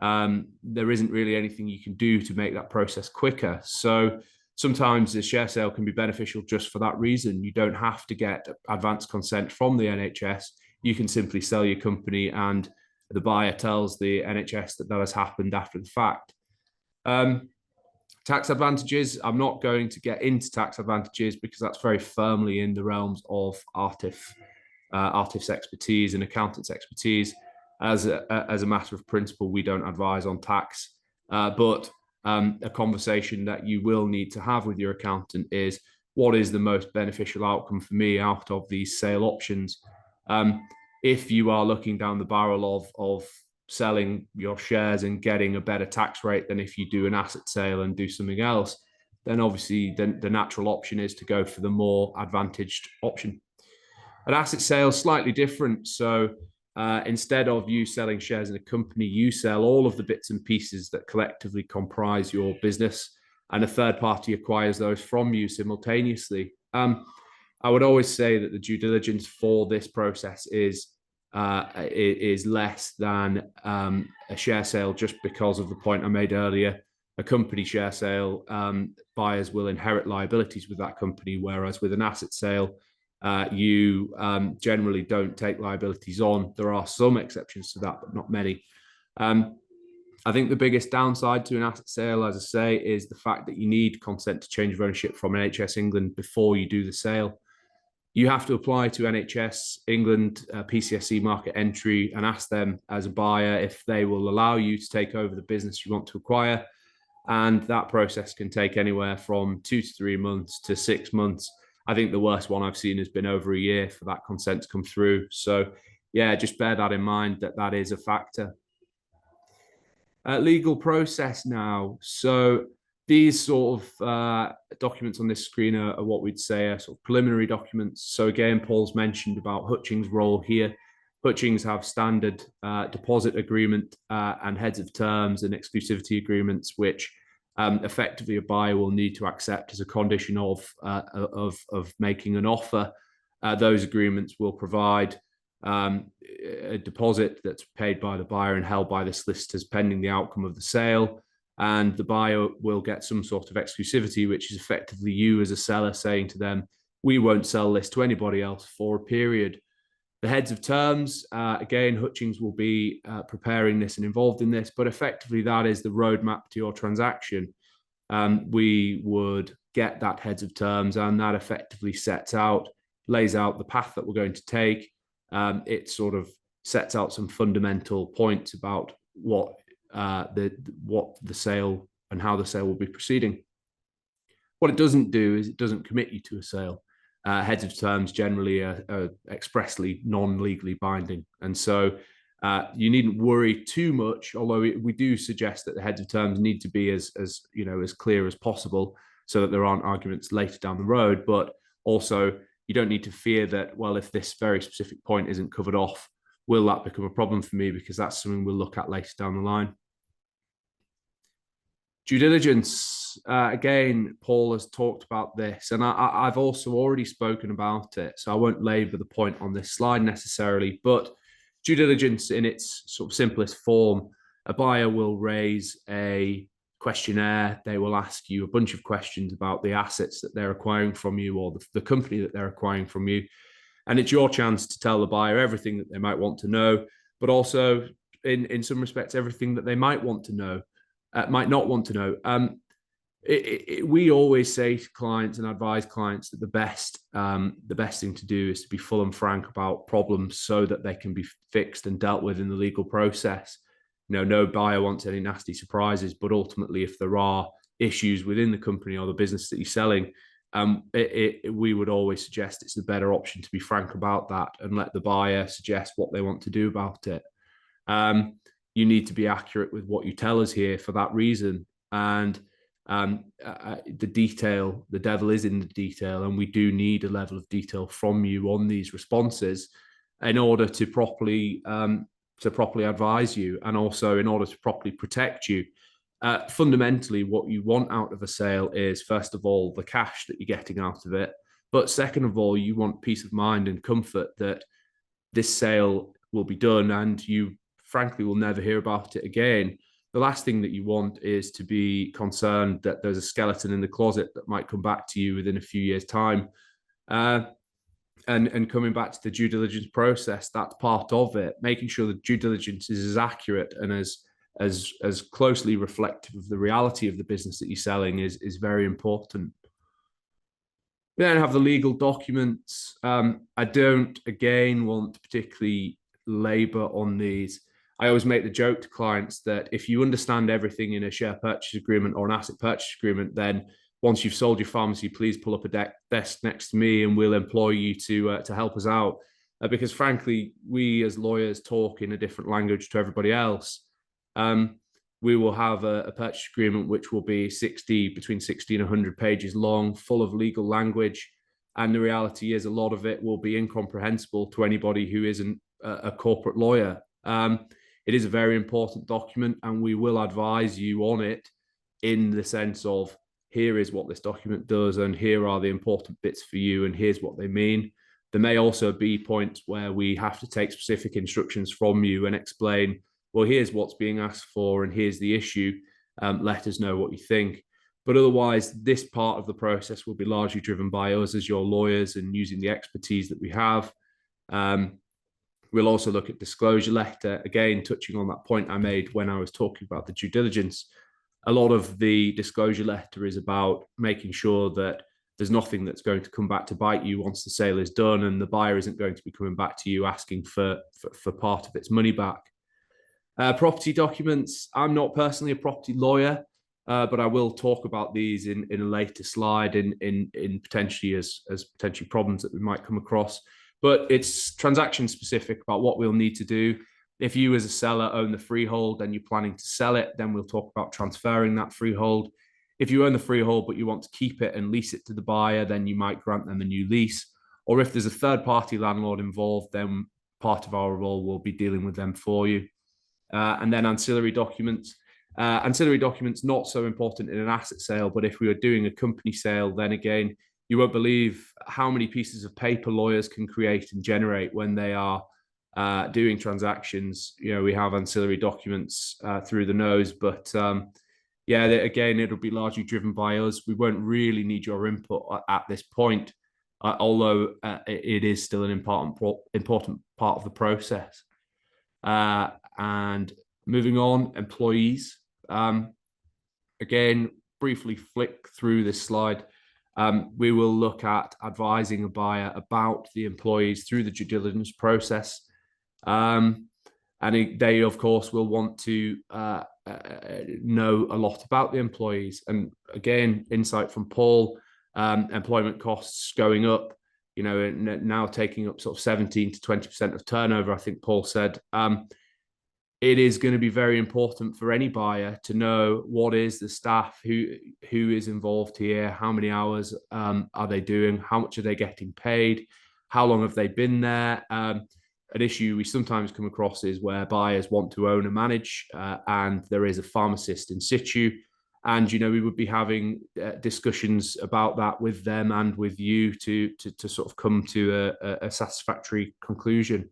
there isn't really anything you can do to make that process quicker. So sometimes the share sale can be beneficial just for that reason. You don't have to get advance consent from the NHS. You can simply sell your company, and the buyer tells the NHS that has happened after the fact. Tax advantages. I'm not going to get into tax advantages because that's very firmly in the realms of Artif's expertise and accountants' expertise. As a matter of principle, we don't advise on tax, but a conversation that you will need to have with your accountant is, what is the most beneficial outcome for me out of these sale options? If you are looking down the barrel of selling your shares and getting a better tax rate than if you do an asset sale and do something else, then obviously the natural option is to go for the more advantaged option. An asset sale is slightly different. So instead of you selling shares in a company, you sell all of the bits and pieces that collectively comprise your business, and a third party acquires those from you simultaneously. I would always say that the due diligence for this process is less than a share sale, just because of the point I made earlier. A company share sale, buyers will inherit liabilities with that company, whereas with an asset sale, you generally don't take liabilities on. There are some exceptions to that, but not many. I think the biggest downside to an asset sale, as I say, is the fact that you need consent to change of ownership from NHS England before you do the sale. You have to apply to NHS England PCSE market entry and ask them as a buyer if they will allow you to take over the business you want to acquire. And that process can take anywhere from 2 to 3 months to 6 months. I think the worst one I've seen has been over a year for that consent to come through. So yeah, just bear that in mind, that is a factor. Legal process now. So these sort of documents on this screen are what we'd say are sort of preliminary documents. So again, Paul's mentioned about Hutchings' role here. Hutchings have standard deposit agreement and heads of terms and exclusivity agreements, which effectively a buyer will need to accept as a condition of making an offer. Those agreements will provide a deposit that's paid by the buyer and held by the solicitors pending the outcome of the sale. And the buyer will get some sort of exclusivity, which is effectively you as a seller saying to them, we won't sell this to anybody else for a period. The heads of terms, again, Hutchings will be preparing this and involved in this, but effectively that is the roadmap to your transaction. We would get that heads of terms, and that effectively lays out the path that we're going to take. It sort of sets out some fundamental points about what the sale and how the sale will be proceeding. What it doesn't do is it doesn't commit you to a sale. Heads of terms generally are expressly non-legally binding, and so you needn't worry too much. Although we do suggest that the heads of terms need to be as clear as possible, so that there aren't arguments later down the road. But also, you don't need to fear that, well, if this very specific point isn't covered off, will that become a problem for me? Because that's something we'll look at later down the line. Due diligence, again, Paul has talked about this, and I've also already spoken about it, so I won't labour the point on this slide necessarily, but due diligence in its sort of simplest form, a buyer will raise a questionnaire. They will ask you a bunch of questions about the assets that they're acquiring from you, or the company that they're acquiring from you, and it's your chance to tell the buyer everything that they might want to know, but also in some respects everything that they might want to know. Might not want to know. We always say to clients and advise clients that the best thing to do is to be full and frank about problems so that they can be fixed and dealt with in the legal process. No buyer wants any nasty surprises, but ultimately, if there are issues within the company or the business that you're selling, we would always suggest it's the better option to be frank about that and let the buyer suggest what they want to do about it. You need to be accurate with what you tell us here for that reason. And the devil is in the detail, and we do need a level of detail from you on these responses in order to properly advise you, and also in order to properly protect you. Fundamentally, what you want out of a sale is, first of all, the cash that you're getting out of it. But second of all, you want peace of mind and comfort that this sale will be done and you frankly will never hear about it again. The last thing that you want is to be concerned that there's a skeleton in the closet that might come back to you within a few years' time. And coming back to the due diligence process, that's part of it. Making sure the due diligence is as accurate and as closely reflective of the reality of the business that you're selling is very important. We then have the legal documents. I don't, again, want to particularly labour on these. I always make the joke to clients that if you understand everything in a share purchase agreement or an asset purchase agreement, then once you've sold your pharmacy, please pull up a desk next to me and we'll employ you to help us out. Because frankly, we as lawyers talk in a different language to everybody else. We will have a purchase agreement which will be between 60 and 100 pages long, full of legal language. And the reality is a lot of it will be incomprehensible to anybody who isn't a corporate lawyer. It is a very important document, and we will advise you on it in the sense of, here is what this document does, and here are the important bits for you, and here's what they mean. There may also be points where we have to take specific instructions from you and explain, well, here's what's being asked for, and here's the issue. Let us know what you think. But otherwise, this part of the process will be largely driven by us as your lawyers and using the expertise that we have. We'll also look at disclosure letter, again, touching on that point I made when I was talking about the due diligence. A lot of the disclosure letter is about making sure that there's nothing that's going to come back to bite you once the sale is done, and the buyer isn't going to be coming back to you asking for part of its money back. Property documents. I'm not personally a property lawyer, but I will talk about these in a later slide in potentially as potentially problems that we might come across. But it's transaction specific about what we'll need to do. If you as a seller own the freehold and you're planning to sell it, then we'll talk about transferring that freehold. If you own the freehold but you want to keep it and lease it to the buyer, then you might grant them a new lease. Or if there's a third-party landlord involved, then part of our role will be dealing with them for you. And then ancillary documents. Ancillary documents, not so important in an asset sale, but if we were doing a company sale, then again, you won't believe how many pieces of paper lawyers can create and generate when they are doing transactions. You know, we have ancillary documents through the nose, but yeah, again, it'll be largely driven by us. We won't really need your input at this point, although it is still an important part of the process. And moving on, employees. Again, briefly flick through this slide. We will look at advising a buyer about the employees through the due diligence process. And they, of course, will want to know a lot about the employees. And again, insight from Paul, employment costs going up, you know, now taking up sort of 17 to 20% of turnover, I think Paul said. It is going to be very important for any buyer to know what is the staff, who is involved here, how many hours are they doing, how much are they getting paid, how long have they been there. An issue we sometimes come across is where buyers want to own and manage, and there is a pharmacist in situ. And, you know, we would be having discussions about that with them and with you to sort of come to a satisfactory conclusion.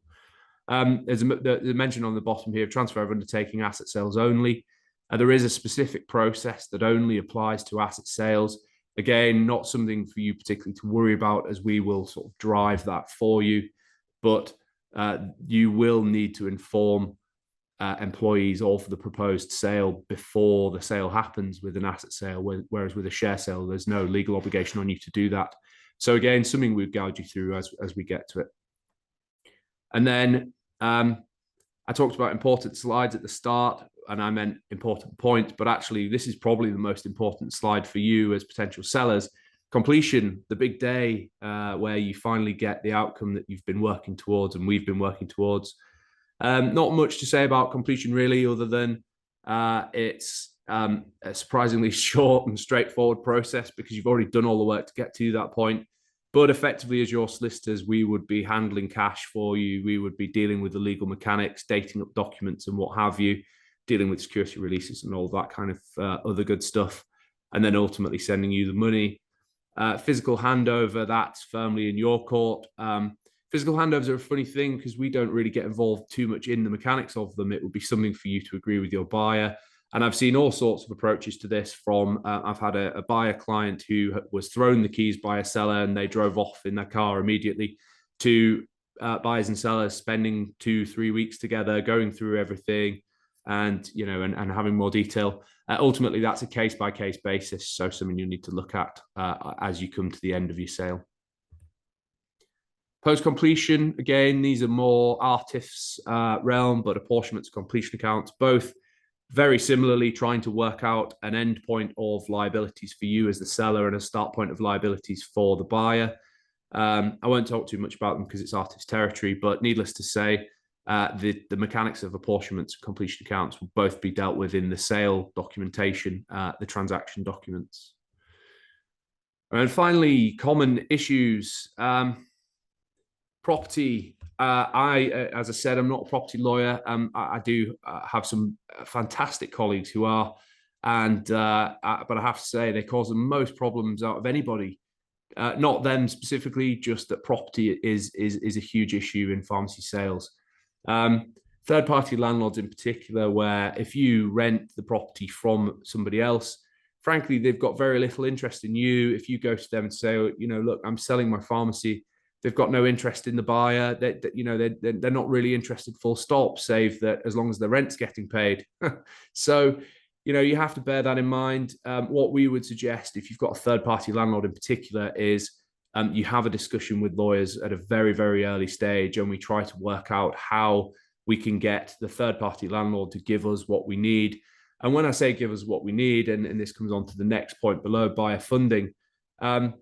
There's a mention on the bottom here of transfer of undertaking asset sales only. There is a specific process that only applies to asset sales. Again, not something for you particularly to worry about, as we will sort of drive that for you. But you will need to inform employees of the proposed sale before the sale happens with an asset sale, whereas with a share sale, there's no legal obligation on you to do that. So again, something we'll guide you through as we get to it. And then I talked about important slides at the start, and I meant important points, but actually this is probably the most important slide for you as potential sellers. Completion, the big day where you finally get the outcome that you've been working towards and we've been working towards. Not much to say about completion really, other than it's a surprisingly short and straightforward process because you've already done all the work to get to that point. But effectively, as your solicitors, we would be handling cash for you. We would be dealing with the legal mechanics, dating up documents and what have you, dealing with security releases and all that kind of other good stuff, and then ultimately sending you the money. Physical handover, that's firmly in your court. Physical handovers are a funny thing because we don't really get involved too much in the mechanics of them. It would be something for you to agree with your buyer. And I've seen all sorts of approaches to this from, I've had a buyer client who was thrown the keys by a seller and they drove off in their car immediately, to buyers and sellers spending 2-3 weeks together, going through everything and, you know, and having more detail. Ultimately, that's a case-by-case basis. So something you need to look at as you come to the end of your sale. Post-completion, again, these are more artifs realm, but apportionment to completion accounts, both very similarly trying to work out an end point of liabilities for you as the seller and a start point of liabilities for the buyer. I won't talk too much about them because it's artist territory, but needless to say, the mechanics of apportionments and completion accounts will both be dealt with in the sale documentation, the transaction documents. And finally, common issues. Property. As I said, I'm not a property lawyer. I do have some fantastic colleagues who are, but I have to say they cause the most problems out of anybody. Not them specifically, just that property is a huge issue in pharmacy sales. Third-party landlords in particular, where if you rent the property from somebody else, frankly, they've got very little interest in you. If you go to them and say, look, I'm selling my pharmacy, they've got no interest in the buyer. They're not really interested, full stop, save that as long as the rent's getting paid. So, you have to bear that in mind. What we would suggest, if you've got a third-party landlord in particular, is you have a discussion with lawyers at a very, very early stage, and we try to work out how we can get the third-party landlord to give us what we need. And when I say give us what we need, and this comes on to the next point below, buyer funding, a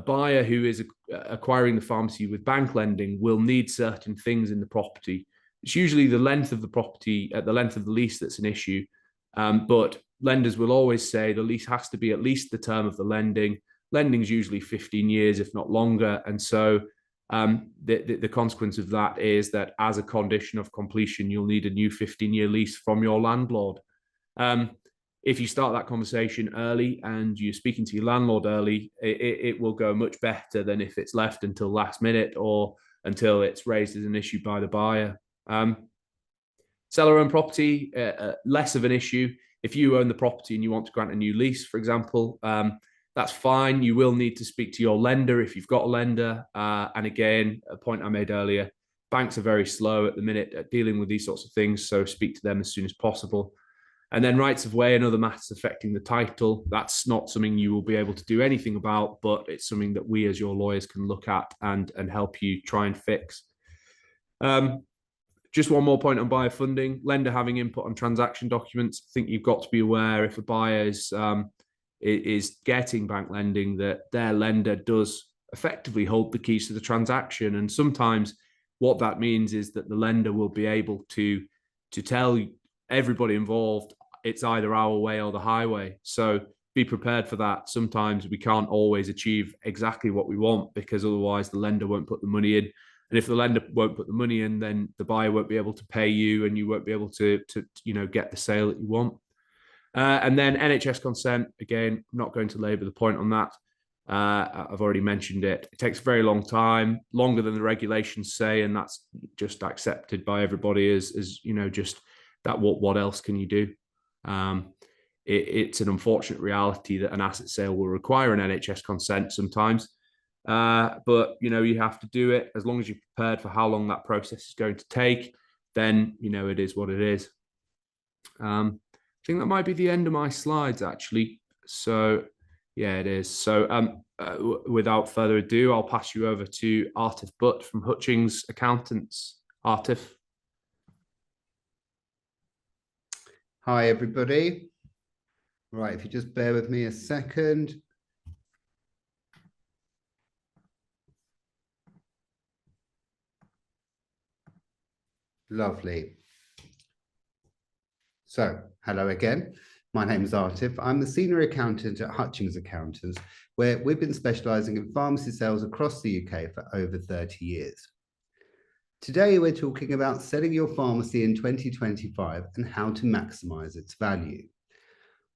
buyer who is acquiring the pharmacy with bank lending will need certain things in the property. It's usually the length of the property, the length of the lease that's an issue. But lenders will always say the lease has to be at least the term of the lending. Lending is usually 15 years, if not longer. And so the consequence of that is that as a condition of completion, you'll need a new 15-year lease from your landlord. If you start that conversation early and you're speaking to your landlord early, it will go much better than if it's left until last minute or until it's raised as an issue by the buyer. Seller-owned property, less of an issue. If you own the property and you want to grant a new lease, for example, that's fine. You will need to speak to your lender if you've got a lender. And again, a point I made earlier, banks are very slow at the minute at dealing with these sorts of things, so speak to them as soon as possible. And then rights of way and other matters affecting the title, that's not something you will be able to do anything about, but it's something that we as your lawyers can look at and help you try and fix. Just one more point on buyer funding. Lender having input on transaction documents. I think you've got to be aware if a buyer is getting bank lending that their lender does effectively hold the keys to the transaction. And sometimes what that means is that the lender will be able to tell everybody involved it's either our way or the highway. So be prepared for that. Sometimes we can't always achieve exactly what we want because otherwise the lender won't put the money in. And if the lender won't put the money in, then the buyer won't be able to pay you and you won't be able to get the sale that you want. And then NHS consent, again, I'm not going to labour the point on that. I've already mentioned it. It takes a very long time, longer than the regulations say, and that's just accepted by everybody as just that what else can you do? It's an unfortunate reality that an asset sale will require an NHS consent sometimes. But you have to do it. As long as you're prepared for how long that process is going to take, then it is what it is. I think that might be the end of my slides, actually. So yeah, it is. So without further ado, I'll pass you over to Artif Butt from Hutchings Accountants. Artif. Hi, everybody. Right, if you just bear with me a second. Lovely. So, hello again. My name is Artif. I'm the senior accountant at Hutchings Accountants, where we've been specialising in pharmacy sales across the UK for over 30 years. Today, we're talking about selling your pharmacy in 2025 and how to maximise its value.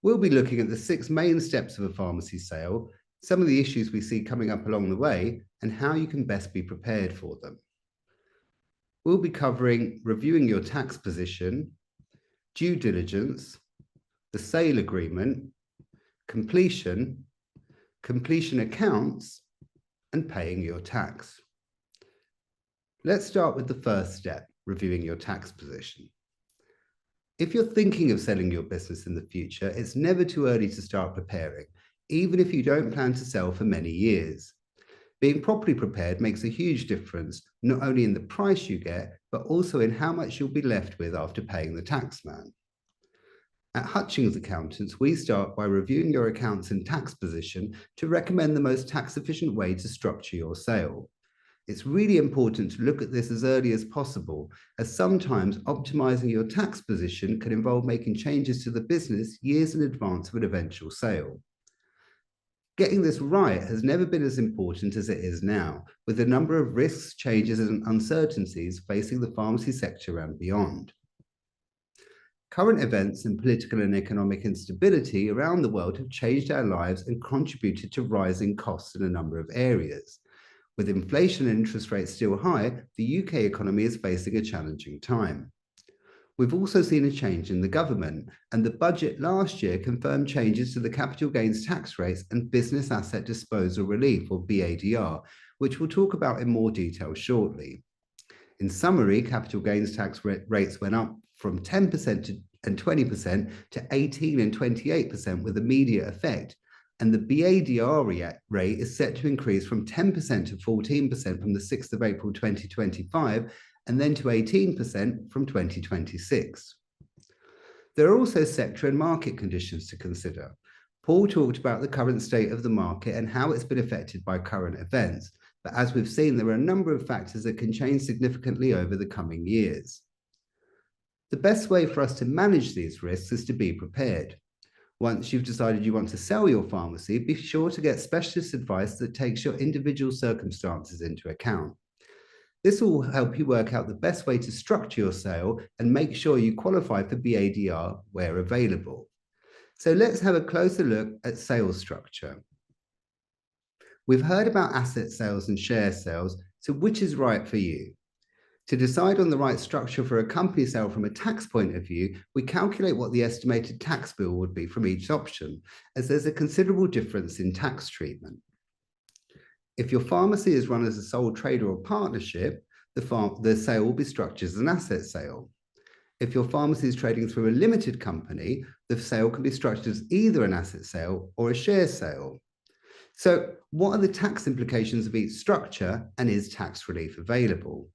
We'll be looking at the 6 main steps of a pharmacy sale, some of the issues we see coming up along the way, and how you can best be prepared for them. We'll be covering reviewing your tax position, due diligence, the sale agreement, completion accounts, and paying your tax. Let's start with the first step, reviewing your tax position. If you're thinking of selling your business in the future, it's never too early to start preparing, even if you don't plan to sell for many years. Being properly prepared makes a huge difference, not only in the price you get, but also in how much you'll be left with after paying the taxman. At Hutchings Accountants, we start by reviewing your accounts and tax position to recommend the most tax-efficient way to structure your sale. It's really important to look at this as early as possible, as sometimes optimizing your tax position can involve making changes to the business years in advance of an eventual sale. Getting this right has never been as important as it is now, with the number of risks, changes, and uncertainties facing the pharmacy sector and beyond. Current events and political and economic instability around the world have changed our lives and contributed to rising costs in a number of areas. With inflation and interest rates still high, the UK economy is facing a challenging time. We've also seen a change in the government, and the budget last year confirmed changes to the capital gains tax rates and business asset disposal relief, or BADR, which we'll talk about in more detail shortly. In summary, capital gains tax rates went up from 10% and 20% to 18% and 28% with immediate effect, and the BADR rate is set to increase from 10% to 14% from the 6th of April 2025, and then to 18% from 2026. There are also sector and market conditions to consider. Paul talked about the current state of the market and how it's been affected by current events, but as we've seen, there are a number of factors that can change significantly over the coming years. The best way for us to manage these risks is to be prepared. Once you've decided you want to sell your pharmacy, be sure to get specialist advice that takes your individual circumstances into account. This will help you work out the best way to structure your sale and make sure you qualify for BADR where available. So let's have a closer look at sales structure. We've heard about asset sales and share sales, so which is right for you? To decide on the right structure for a company sale from a tax point of view, we calculate what the estimated tax bill would be from each option, as there's a considerable difference in tax treatment. If your pharmacy is run as a sole trader or partnership, the sale will be structured as an asset sale. If your pharmacy is trading through a limited company, the sale can be structured as either an asset sale or a share sale. So what are the tax implications of each structure, and is tax relief available?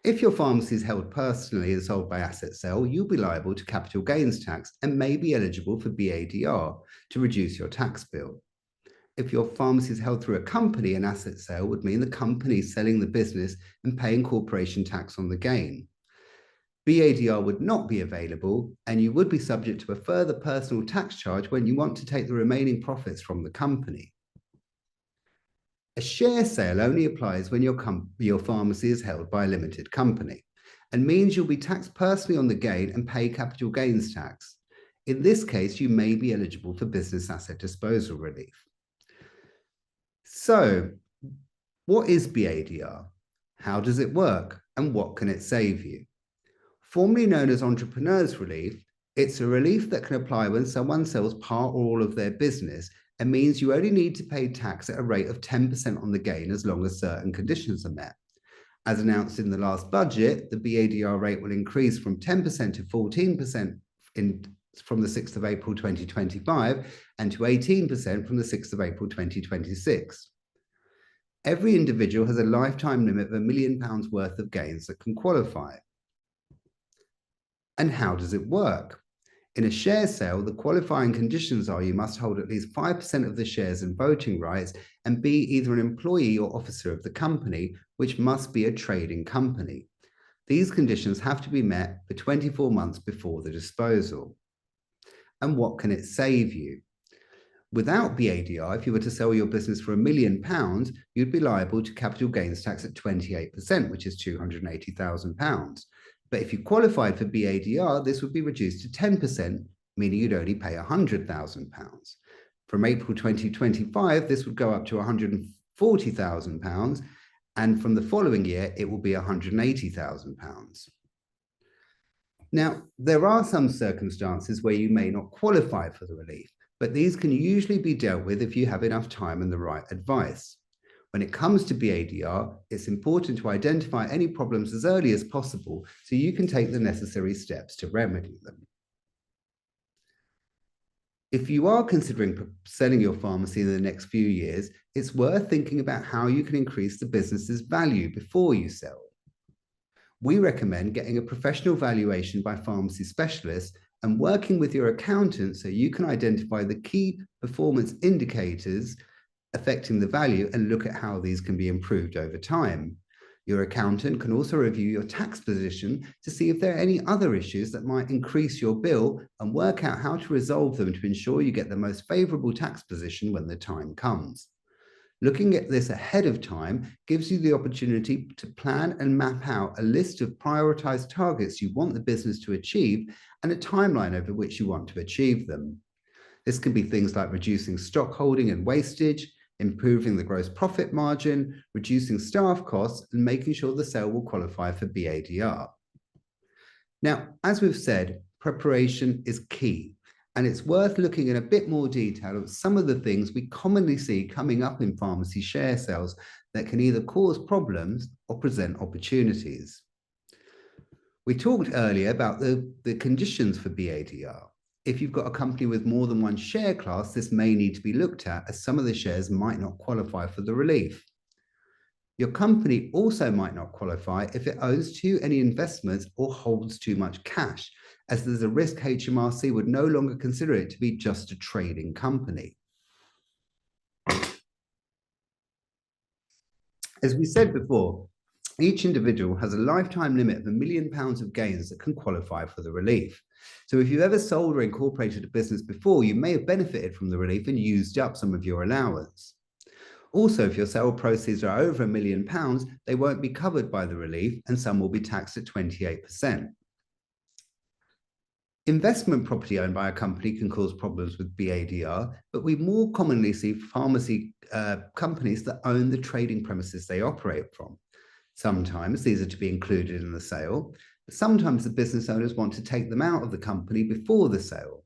If your pharmacy is held personally and sold by asset sale, you'll be liable to capital gains tax and may be eligible for BADR to reduce your tax bill. If your pharmacy is held through a company, an asset sale would mean the company selling the business and paying corporation tax on the gain. BADR would not be available, and you would be subject to a further personal tax charge when you want to take the remaining profits from the company. A share sale only applies when your pharmacy is held by a limited company and means you'll be taxed personally on the gain and pay capital gains tax. In this case, you may be eligible for business asset disposal relief. So, what is BADR? How does it work? And what can it save you? Formerly known as entrepreneurs relief, it's a relief that can apply when someone sells part or all of their business and means you only need to pay tax at a rate of 10% on the gain as long as certain conditions are met. As announced in the last budget, the BADR rate will increase from 10% to 14% from the 6th of April 2025 and to 18% from the 6th of April 2026. Every individual has a lifetime limit of £1 million worth of gains that can qualify. And how does it work? In a share sale, the qualifying conditions are you must hold at least 5% of the shares and voting rights and be either an employee or officer of the company, which must be a trading company. These conditions have to be met for 24 months before the disposal. And what can it save you? Without BADR, if you were to sell your business for £1 million, you'd be liable to capital gains tax at 28%, which is £280,000. But if you qualified for BADR, this would be reduced to 10%, meaning you'd only pay £100,000. From April 2025, this would go up to £140,000, and from the following year, it will be £180,000. Now, there are some circumstances where you may not qualify for the relief, but these can usually be dealt with if you have enough time and the right advice. When it comes to BADR, it's important to identify any problems as early as possible so you can take the necessary steps to remedy them. If you are considering selling your pharmacy in the next few years, it's worth thinking about how you can increase the business's value before you sell. We recommend getting a professional valuation by pharmacy specialists and working with your accountant so you can identify the key performance indicators affecting the value and look at how these can be improved over time. Your accountant can also review your tax position to see if there are any other issues that might increase your bill and work out how to resolve them to ensure you get the most favourable tax position when the time comes. Looking at this ahead of time gives you the opportunity to plan and map out a list of prioritised targets you want the business to achieve and a timeline over which you want to achieve them. This can be things like reducing stock holding and wastage, improving the gross profit margin, reducing staff costs, and making sure the sale will qualify for BADR. Now, as we've said, preparation is key, and it's worth looking in a bit more detail at some of the things we commonly see coming up in pharmacy share sales that can either cause problems or present opportunities. We talked earlier about the conditions for BADR. If you've got a company with more than one share class, this may need to be looked at, as some of the shares might not qualify for the relief. Your company also might not qualify if it owns too many investments or holds too much cash, as there's a risk HMRC would no longer consider it to be just a trading company. As we said before, each individual has a lifetime limit of £1 million of gains that can qualify for the relief. So if you've ever sold or incorporated a business before, you may have benefited from the relief and used up some of your allowance. Also, if your sale proceeds are over £1 million, they won't be covered by the relief, and some will be taxed at 28%. Investment property owned by a company can cause problems with BADR, but we more commonly see pharmacy companies that own the trading premises they operate from. Sometimes these are to be included in the sale, but sometimes the business owners want to take them out of the company before the sale.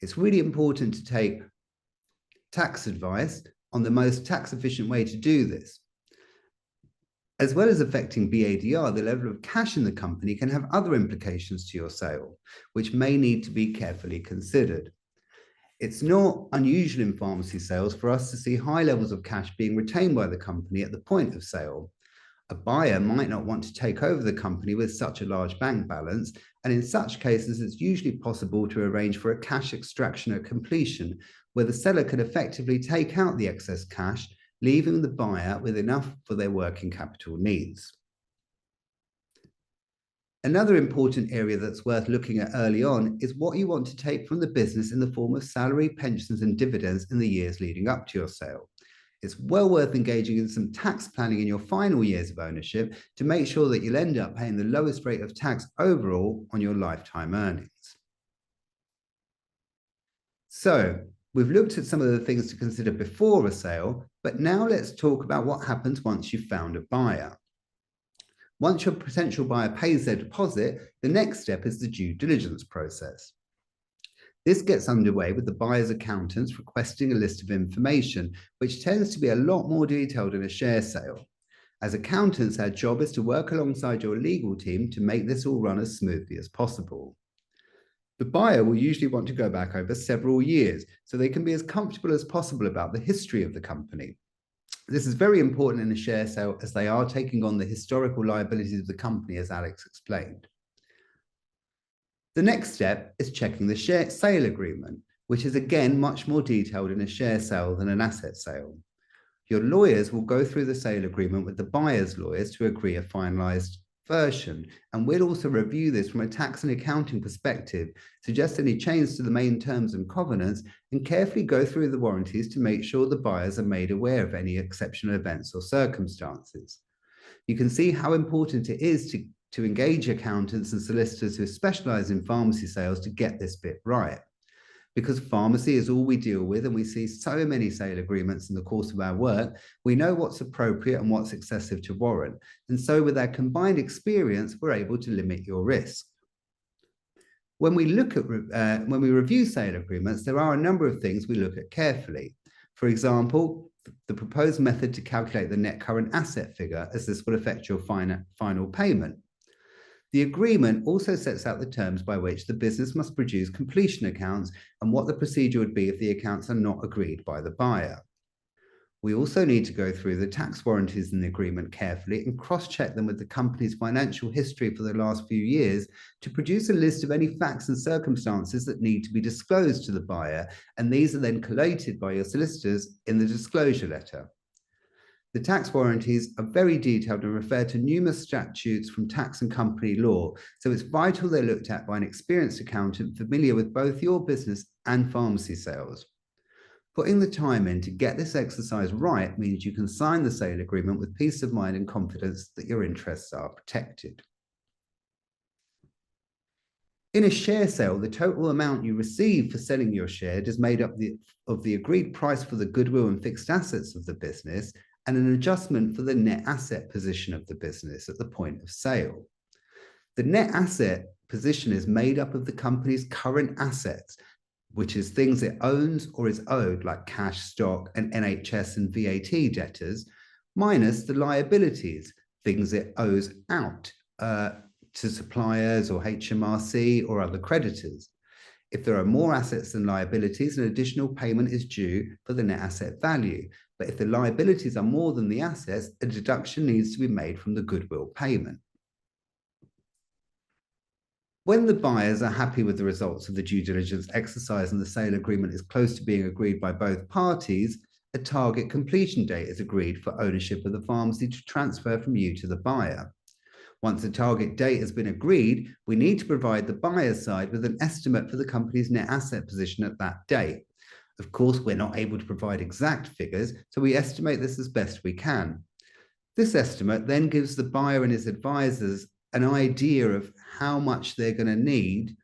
It's really important to take tax advice on the most tax efficient way to do this. As well as affecting BADR, the level of cash in the company can have other implications to your sale, which may need to be carefully considered. It's not unusual in pharmacy sales for us to see high levels of cash being retained by the company at the point of sale. A buyer might not want to take over the company with such a large bank balance, and in such cases, it's usually possible to arrange for a cash extraction at completion, where the seller can effectively take out the excess cash, leaving the buyer with enough for their working capital needs. Another important area that's worth looking at early on is what you want to take from the business in the form of salary, pensions, and dividends in the years leading up to your sale. It's well worth engaging in some tax planning in your final years of ownership to make sure that you'll end up paying the lowest rate of tax overall on your lifetime earnings. So, we've looked at some of the things to consider before a sale, but now let's talk about what happens once you've found a buyer. Once your potential buyer pays their deposit, the next step is the due diligence process. This gets underway with the buyer's accountants requesting a list of information, which tends to be a lot more detailed in a share sale. As accountants, our job is to work alongside your legal team to make this all run as smoothly as possible. The buyer will usually want to go back over several years, so they can be as comfortable as possible about the history of the company. This is very important in a share sale, as they are taking on the historical liabilities of the company, as Alex explained. The next step is checking the share sale agreement, which is again much more detailed in a share sale than an asset sale. Your lawyers will go through the sale agreement with the buyer's lawyers to agree a finalised version, and we'll also review this from a tax and accounting perspective, suggest any changes to the main terms and covenants, and carefully go through the warranties to make sure the buyers are made aware of any exceptional events or circumstances. You can see how important it is to engage accountants and solicitors who specialise in pharmacy sales to get this bit right. Because pharmacy is all we deal with, and we see so many sale agreements in the course of our work, we know what's appropriate and what's excessive to warrant. And so with our combined experience, we're able to limit your risk. When we review sale agreements, there are a number of things we look at carefully. For example, the proposed method to calculate the net current asset figure, as this will affect your final payment. The agreement also sets out the terms by which the business must produce completion accounts and what the procedure would be if the accounts are not agreed by the buyer. We also need to go through the tax warranties in the agreement carefully and cross-check them with the company's financial history for the last few years to produce a list of any facts and circumstances that need to be disclosed to the buyer, and these are then collated by your solicitors in the disclosure letter. The tax warranties are very detailed and refer to numerous statutes from tax and company law, so it's vital they're looked at by an experienced accountant familiar with both your business and pharmacy sales. Putting the time in to get this exercise right means you can sign the sale agreement with peace of mind and confidence that your interests are protected. In a share sale, the total amount you receive for selling your share is made up of the agreed price for the goodwill and fixed assets of the business and an adjustment for the net asset position of the business at the point of sale. The net asset position is made up of the company's current assets, which is things it owns or is owed, like cash, stock, and NHS and VAT debtors, minus the liabilities, things it owes out to suppliers or HMRC or other creditors. If there are more assets than liabilities, an additional payment is due for the net asset value. But if the liabilities are more than the assets, a deduction needs to be made from the goodwill payment. When the buyers are happy with the results of the due diligence exercise and the sale agreement is close to being agreed by both parties, a target completion date is agreed for ownership of the pharmacy to transfer from you to the buyer. Once the target date has been agreed, we need to provide the buyer's side with an estimate for the company's net asset position at that date. Of course, we're not able to provide exact figures, so we estimate this as best we can. This estimate then gives the buyer and his advisors an idea of how much they're going to need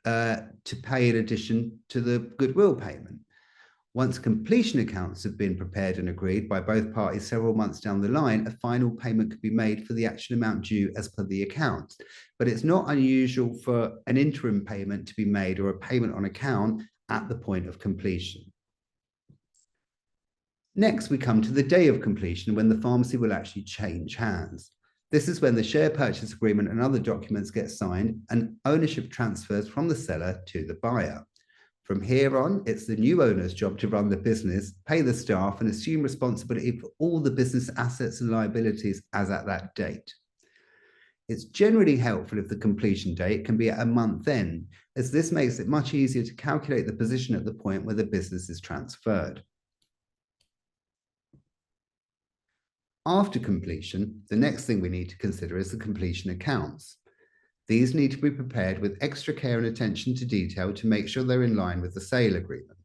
to pay in addition to the goodwill payment. Once completion accounts have been prepared and agreed by both parties several months down the line, a final payment could be made for the actual amount due as per the accounts. But it's not unusual for an interim payment to be made or a payment on account at the point of completion. Next, we come to the day of completion, when the pharmacy will actually change hands. This is when the share purchase agreement and other documents get signed and ownership transfers from the seller to the buyer. From here on, it's the new owner's job to run the business, pay the staff, and assume responsibility for all the business assets and liabilities as at that date. It's generally helpful if the completion date can be at a month end, as this makes it much easier to calculate the position at the point where the business is transferred. After completion, the next thing we need to consider is the completion accounts. These need to be prepared with extra care and attention to detail to make sure they're in line with the sale agreement,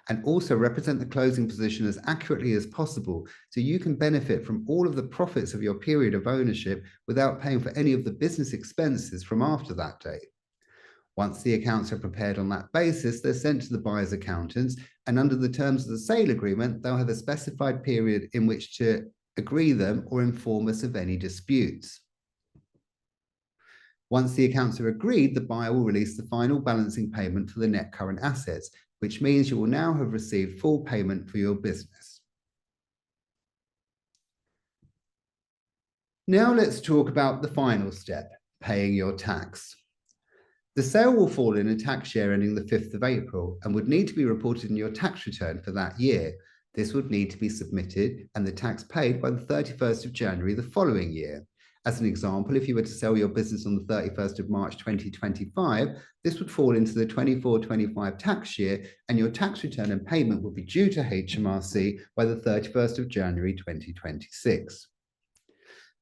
and also represent the closing position as accurately as possible so you can benefit from all of the profits of your period of ownership without paying for any of the business expenses from after that date. Once the accounts are prepared on that basis, they're sent to the buyer's accountants, and under the terms of the sale agreement, they'll have a specified period in which to agree them or inform us of any disputes. Once the accounts are agreed, the buyer will release the final balancing payment for the net current assets, which means you will now have received full payment for your business. Now let's talk about the final step, paying your tax. The sale will fall in a tax year ending the 5th of April and would need to be reported in your tax return for that year. This would need to be submitted and the tax paid by the 31st of January the following year. As an example, if you were to sell your business on the 31st of March 2025, this would fall into the 24-25 tax year, and your tax return and payment would be due to HMRC by the 31st of January 2026.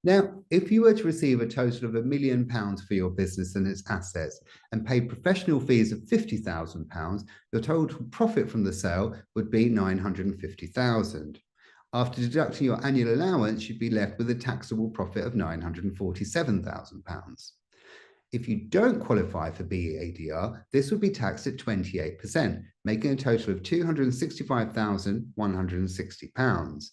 Now, if you were to receive a total of £1 million for your business and its assets and paid professional fees of £50,000, your total profit from the sale would be £950,000. After deducting your annual allowance, you'd be left with a taxable profit of £947,000. If you don't qualify for BEADR, this would be taxed at 28%, making a total of £265,160.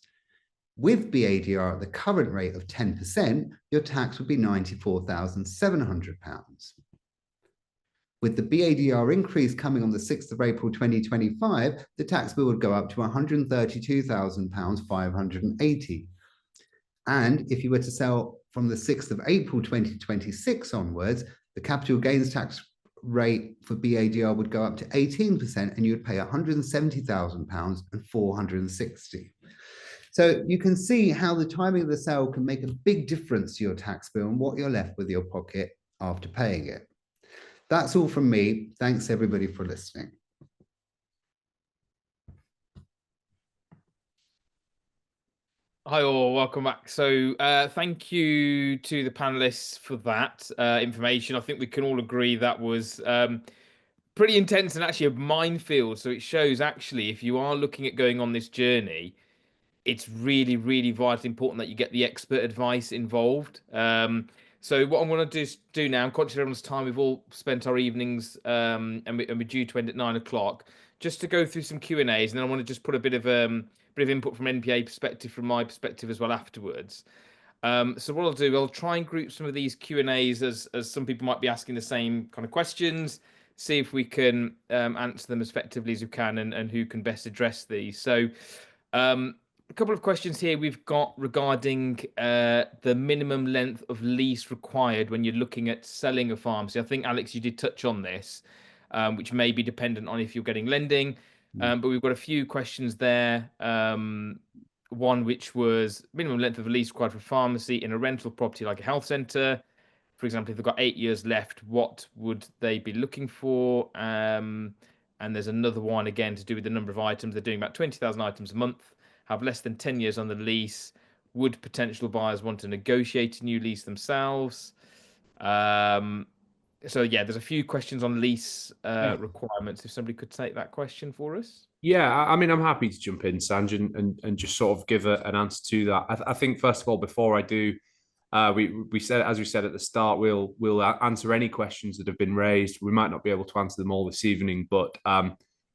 With BADR at the current rate of 10%, your tax would be £94,700. With the BADR increase coming on the 6th of April 2025, the tax bill would go up to £132,580. And if you were to sell from the 6th of April 2026 onwards, the capital gains tax rate for BADR would go up to 18%, and you would pay £170,000 and £460. So you can see how the timing of the sale can make a big difference to your tax bill and what you're left with your pocket after paying it. That's all from me. Thanks everybody for listening. Hi all, welcome back. So thank you to the panelists for that information. I think we can all agree that was pretty intense and actually a minefield. So it shows actually if you are looking at going on this journey, it's really, really vitally important that you get the expert advice involved. So what I'm going to do now, I'm conscious of everyone's time. We've all spent our evenings, and we're due to end at 9 o'clock. Just to go through some Q&As, and then I want to just put a bit of input from NPA perspective, from my perspective as well afterwards. So what I'll do, I'll try and group some of these Q&As as some people might be asking the same kind of questions. See if we can answer them as effectively as we can, and who can best address these. So. A couple of questions here we've got regarding the minimum length of lease required when you're looking at selling a pharmacy. I think, Alex, you did touch on this, which may be dependent on if you're getting lending. But we've got a few questions there. One which was minimum length of lease required for pharmacy in a rental property like a health centre. For example, if they've got 8 years left, what would they be looking for? And there's another one again to do with the number of items. They're doing about 20,000 items a month, have less than 10 years on the lease. Would potential buyers want to negotiate a new lease themselves? So yeah, there's a few questions on lease requirements. If somebody could take that question for us. Yeah, I mean, I'm happy to jump in, Sanj, and just sort of give an answer to that. I think first of all, before I do, we said, as we said at the start, we'll answer any questions that have been raised. We might not be able to answer them all this evening, but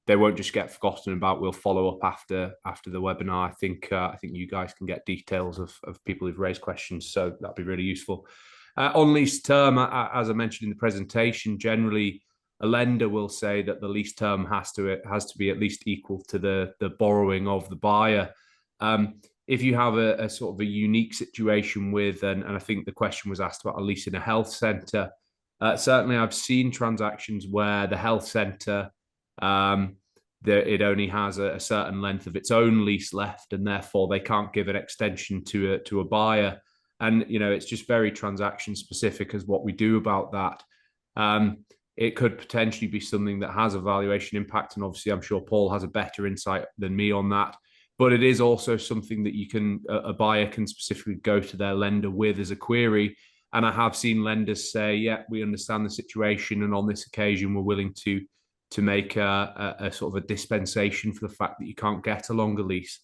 they won't just get forgotten about. We'll follow up after the webinar. I think you guys can get details of people who've raised questions, so that'd be really useful. On lease term, as I mentioned in the presentation, generally a lender will say that the lease term has to be at least equal to the borrowing of the buyer. If you have a sort of a unique situation with, and I think the question was asked about a lease in a health centre, certainly I've seen transactions where the health centre, it only has a certain length of its own lease left, and therefore they can't give an extension to a buyer. And, it's just very transaction specific as what we do about that. It could potentially be something that has a valuation impact. And obviously, I'm sure Paul has a better insight than me on that. But it is also something that a buyer can specifically go to their lender with as a query. And I have seen lenders say, yeah, we understand the situation. And on this occasion, we're willing to make a sort of a dispensation for the fact that you can't get a longer lease.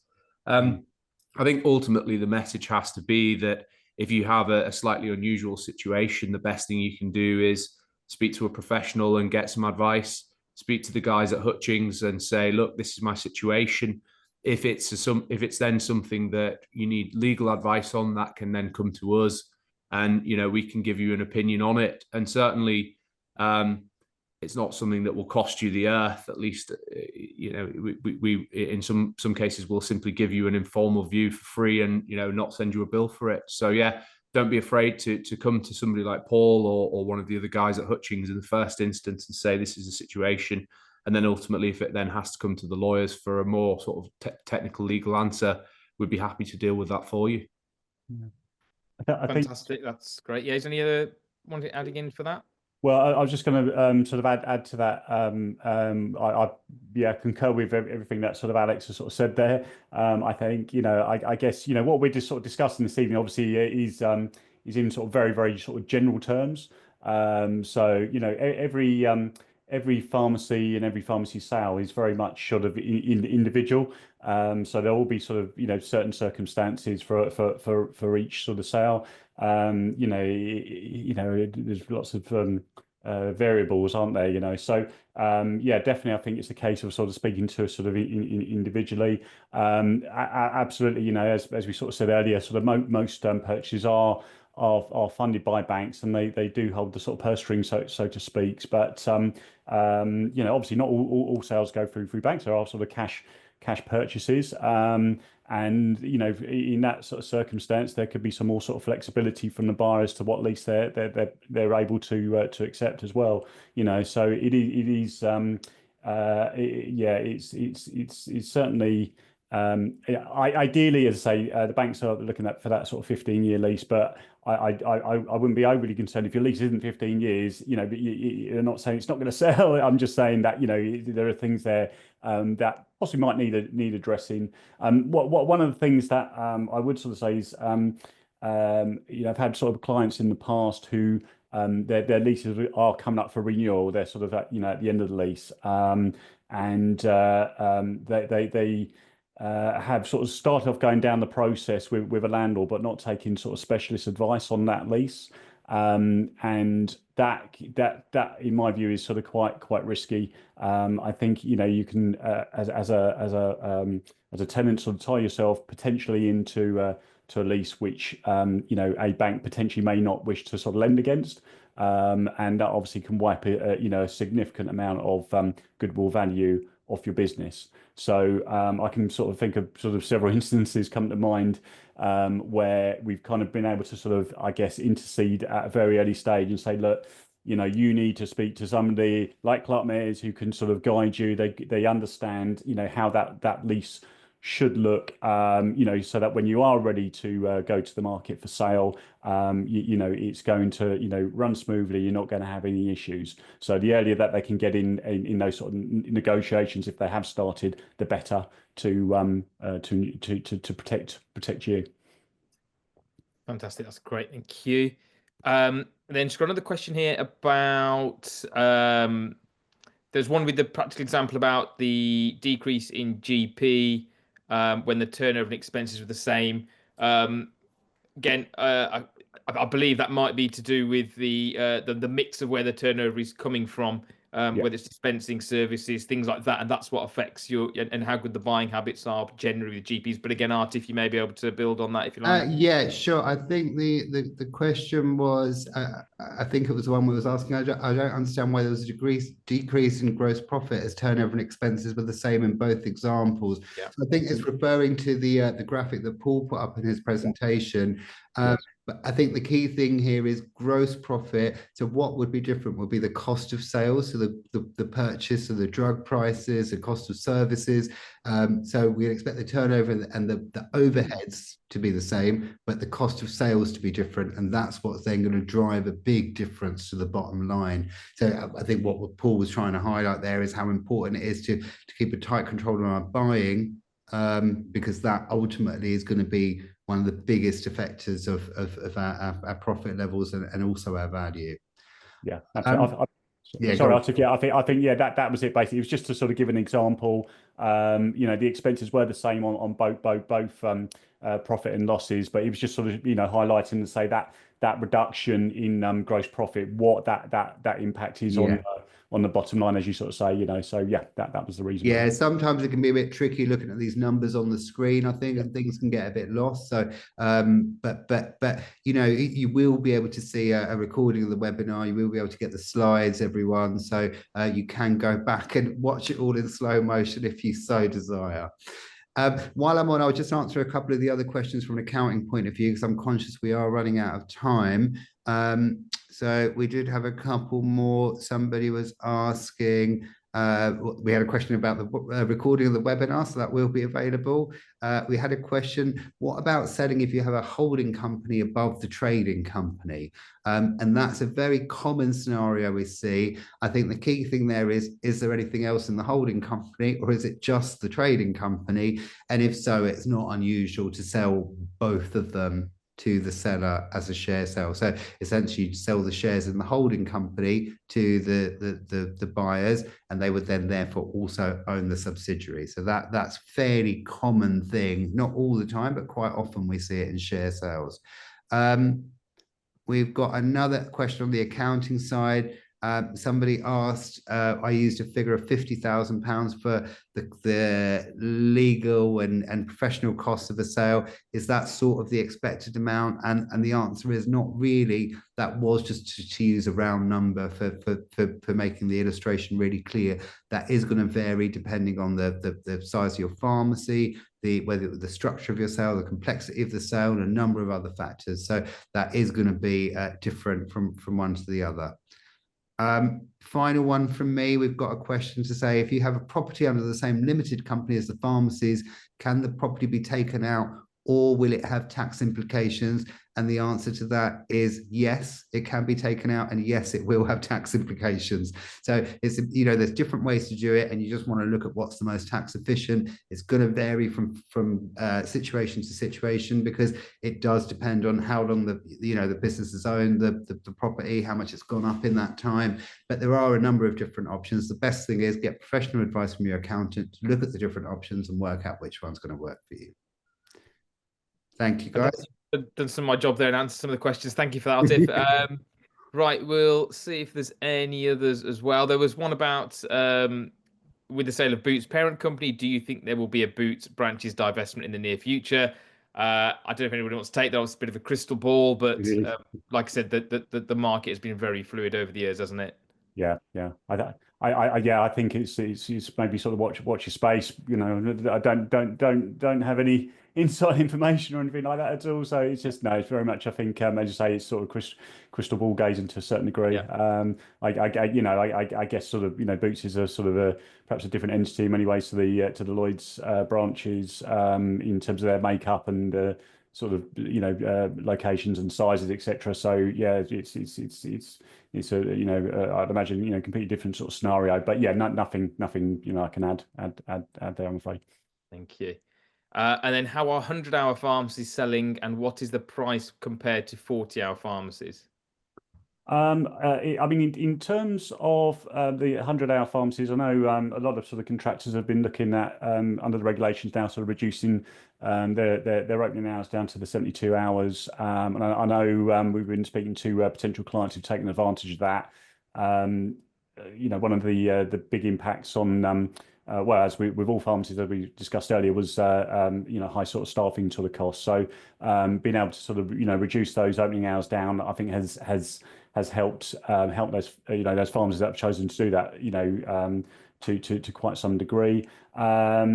I think ultimately the message has to be that if you have a slightly unusual situation, the best thing you can do is speak to a professional and get some advice, speak to the guys at Hutchings and say, look, this is my situation. If it's then something that you need legal advice on, that can then come to us, and we can give you an opinion on it. And certainly it's not something that will cost you the earth. At least we in some cases will simply give you an informal view for free, and not send you a bill for it. So yeah, don't be afraid to come to somebody like Paul or one of the other guys at Hutchings in the first instance and say this is the situation. And then ultimately, if it then has to come to the lawyers for a more sort of technical legal answer, we'd be happy to deal with that for you. I think, Fantastic. That's great. Yeah, is there any other one adding in for that? well, I was just going to sort of add to that. I concur with everything that sort of Alex has sort of said there. I think I guess what we're just sort of discussing this evening, obviously, is in sort of very, very sort of general terms. So every pharmacy and every pharmacy sale is very much sort of individual. So there will be sort of certain circumstances for each sort of sale. There's lots of variables, aren't there? So yeah, definitely, I think it's a case of sort of speaking to us sort of individually. Absolutely, as we sort of said earlier, sort of most purchases are funded by banks, and they do hold the sort of purse string, so to speak. But obviously not all sales go through banks. There are sort of cash purchases, and in that sort of circumstance, there could be some more sort of flexibility from the buyer as to what lease they're able to accept as well. So it is it's certainly Ideally, as I say, the banks are looking at for that sort of 15-year lease, but I wouldn't be overly concerned if your lease isn't 15 years. But you're not saying it's not going to sell. I'm just saying that there are things there that possibly might need addressing. One of the things that I would sort of say is I've had sort of clients in the past who their leases are coming up for renewal. They're sort of at the end of the lease, and they have sort of started off going down the process with a landlord, but not taking sort of specialist advice on that lease. And that in my view is sort of quite risky. I think you can as a tenant sort of tie yourself potentially into to a lease which a bank potentially may not wish to sort of lend against. And that obviously can wipe a significant amount of goodwill value off your business. So I can sort of think of sort of several instances come to mind where we've kind of been able to sort of, I guess, intercede at a very early stage and say, look, you need to speak to somebody like Clark Mears who can sort of guide you. They understand, how that lease should look, so that when you are ready to go to the market for sale, it's going to, run smoothly. You're not going to have any issues. So the earlier that they can get in those sort of negotiations, if they have started, the better to protect you. Fantastic. That's great. Thank you. Then just got another question here about there's one with the practical example about the decrease in GP when the turnover and expenses were the same. Again, I believe that might be to do with the mix of where the turnover is coming from, whether it's dispensing services, things like that, and that's what affects your and how good the buying habits are generally with GPs. But again, Art, if you may be able to build on that, if you like. Yeah, sure. I think the question was, I think it was the one we was asking. I don't understand why there was a decrease in gross profit as turnover and expenses were the same in both examples. Yeah. So I think it's referring to the graphic that Paul put up in his presentation. But I think the key thing here is gross profit. So what would be different would be the cost of sales, so the purchase of the drug prices, the cost of services. So we expect the turnover and the overheads to be the same, but the cost of sales to be different. And that's what's then going to drive a big difference to the bottom line. So I think what Paul was trying to highlight there is how important it is to keep a tight control on our buying, because that ultimately is going to be one of the biggest effectors of our profit levels and also our value. Yeah, absolutely. Sorry, Artif. Yeah, I think that was it. Basically, it was just to sort of give an example. The expenses were the same on both profit and losses, but it was just sort of highlighting to say that reduction in gross profit, what that impact is on the bottom line, as you sort of say. So yeah, that was the reason. Yeah, sometimes it can be a bit tricky looking at these numbers on the screen, I think, and things can get a bit lost. So but you will be able to see a recording of the webinar. You will be able to get the slides, everyone, so you can go back and watch it all in slow motion if you so desire. While I'm on, I'll just answer a couple of the other questions from an accounting point of view, because I'm conscious we are running out of time. So we did have a couple more. Somebody was asking, we had a question about the recording of the webinar, so that will be available. We had a question, what about selling if you have a holding company above the trading company? And that's a very common scenario we see. I think the key thing there is there anything else in the holding company, or is it just the trading company? And if so, it's not unusual to sell both of them to the seller as a share sale. So essentially you sell the shares in the holding company to the buyers, and they would then therefore also own the subsidiary. So that's fairly common thing, not all the time, but quite often we see it in share sales. We've got another question on the accounting side. Somebody asked, I used a figure of £50,000 for the legal and professional costs of a sale. Is that sort of the expected amount? And the answer is not really. That was just to use a round number for making the illustration really clear. That is going to vary depending on the size of your pharmacy, whether the structure of your sale, the complexity of the sale, and a number of other factors. So that is going to be different from one to the other. Final one from me. We've got a question to say, if you have a property under the same limited company as the pharmacies, can the property be taken out or will it have tax implications? And the answer to that is yes, it can be taken out, and yes, it will have tax implications. So it's, there's different ways to do it, and you just want to look at what's the most tax efficient. It's going to vary from situation to situation, because it does depend on how long the business has owned the property, how much it's gone up in that time. But there are a number of different options. The best thing is get professional advice from your accountant, look at the different options and work out which one's going to work for you. Thank you, guys. I've done some of my job there and answered some of the questions. Thank you for that, Atif. Right, we'll see if there's any others as well. There was one about with the sale of Boots parent company. Do you think there will be a Boots branches divestment in the near future? I don't know if anybody wants to take that. It's a bit of a crystal ball, but like I said, the market has been very fluid over the years, hasn't it? Yeah. I think it's maybe sort of watch your space. I don't have any inside information or anything like that at all. So it's just it's very much, I think, as you say, it's sort of crystal ball gazing to a certain degree. Yeah. I guess sort of Boots is a sort of perhaps a different entity in many ways to the Lloyd's branches in terms of their makeup and sort of locations and sizes, etc. So yeah, it's a I'd imagine completely different sort of scenario, but yeah, nothing I can add there, I'm afraid. Thank you. And then how are 100-hour pharmacies selling, and what is the price compared to 40-hour pharmacies? I mean, in terms of the 100-hour pharmacies, I know a lot of sort of contractors have been looking at under the regulations now, sort of reducing their opening hours down to the 72 hours. And I know we've been speaking to potential clients who've taken advantage of that. One of the big impacts on well, as with all pharmacies that we discussed earlier, was high sort of staffing sort of costs. So being able to sort of reduce those opening hours down, I think has helped those pharmacies that have chosen to do that to quite some degree. I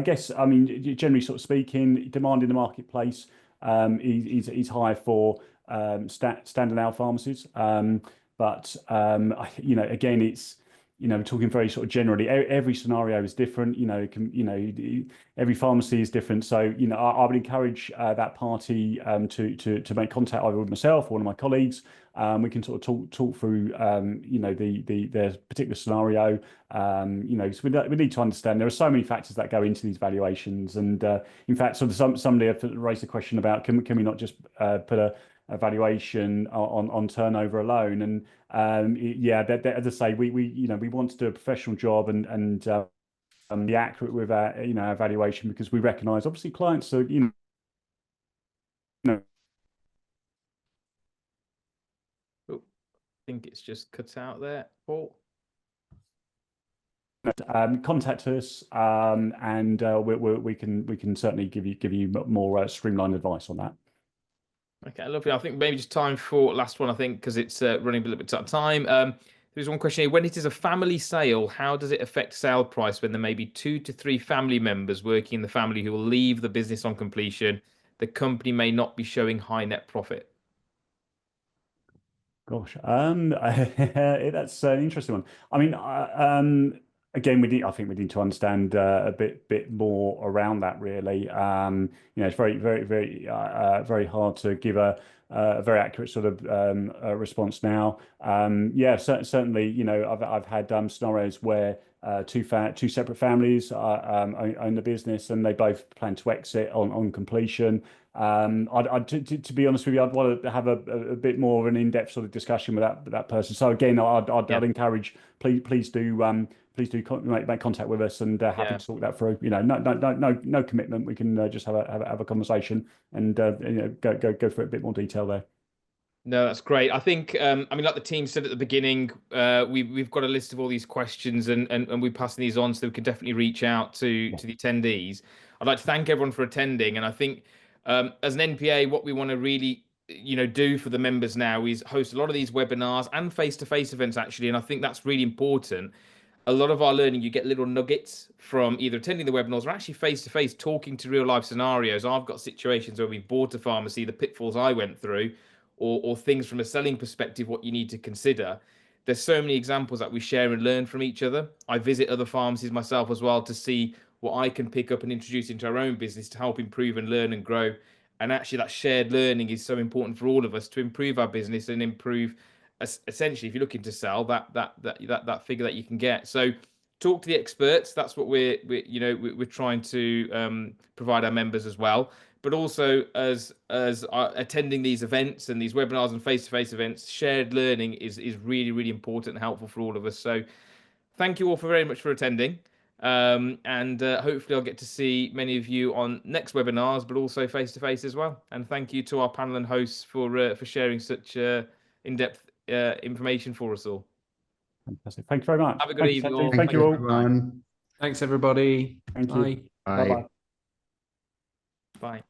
guess, I mean, generally sort of speaking, demand in the marketplace is high for standard hour pharmacies, but again, it's we're talking very sort of generally. Every scenario is different. Every pharmacy is different. So I would encourage that party to make contact either with myself or one of my colleagues. We can sort of talk through the particular scenario. So we need to understand there are so many factors that go into these valuations, and in fact, sort of somebody have raised a question about can we not just put a valuation on turnover alone, and as I say, we want to do a professional job and be accurate with our our valuation, because we recognise obviously clients are Oh, I think it's just cut out there, Paul. Contact us and we can certainly give you more streamlined advice on that. Okay, lovely. I think maybe just time for last one, I think, because it's running a little bit out of time. There's one question here. When it is a family sale, how does it affect sale price when there may be 2 to 3 family members working in the family who will leave the business on completion? The company may not be showing high net profit. Gosh, that's an interesting one. I mean, again, I think we need to understand a bit more around that, really. It's very hard to give a very accurate sort of response now. Certainly, I've had scenarios where two separate families own the business, and they both plan to exit on completion. To be honest with you, I'd want to have a bit more of an in-depth sort of discussion with that person. So again, I'd encourage, please do make contact with us, and happy to talk that through. No commitment. We can just have a conversation and go through a bit more detail there. No, that's great. I think, I mean, like the team said at the beginning, we've got a list of all these questions, and we're passing these on, so we can definitely reach out to the attendees. I'd like to thank everyone for attending, and I think as an NPA, what we want to really do for the members now is host a lot of these webinars and face-to-face events, actually, and I think that's really important. A lot of our learning, you get little nuggets from either attending the webinars or actually face-to-face talking to real life scenarios. I've got situations where we bought a pharmacy, the pitfalls I went through, or things from a selling perspective, what you need to consider. There's so many examples that we share and learn from each other. I visit other pharmacies myself as well to see what I can pick up and introduce into our own business to help improve and learn and grow. And actually, that shared learning is so important for all of us to improve our business and improve, essentially, if you're looking to sell, that figure that you can get. So talk to the experts. That's what we're trying to provide our members as well. But also as attending these events and these webinars and face-to-face events, shared learning is really, really important and helpful for all of us. So thank you all very much for attending. And hopefully I'll get to see many of you on next webinars, but also face-to-face as well. And thank you to our panel and hosts for sharing such in-depth information for us all. Fantastic. Thank you very much. Have a good evening all. Thank you all. Everyone. Thanks, everybody. Thank Bye. you. Bye. Bye-bye. Bye.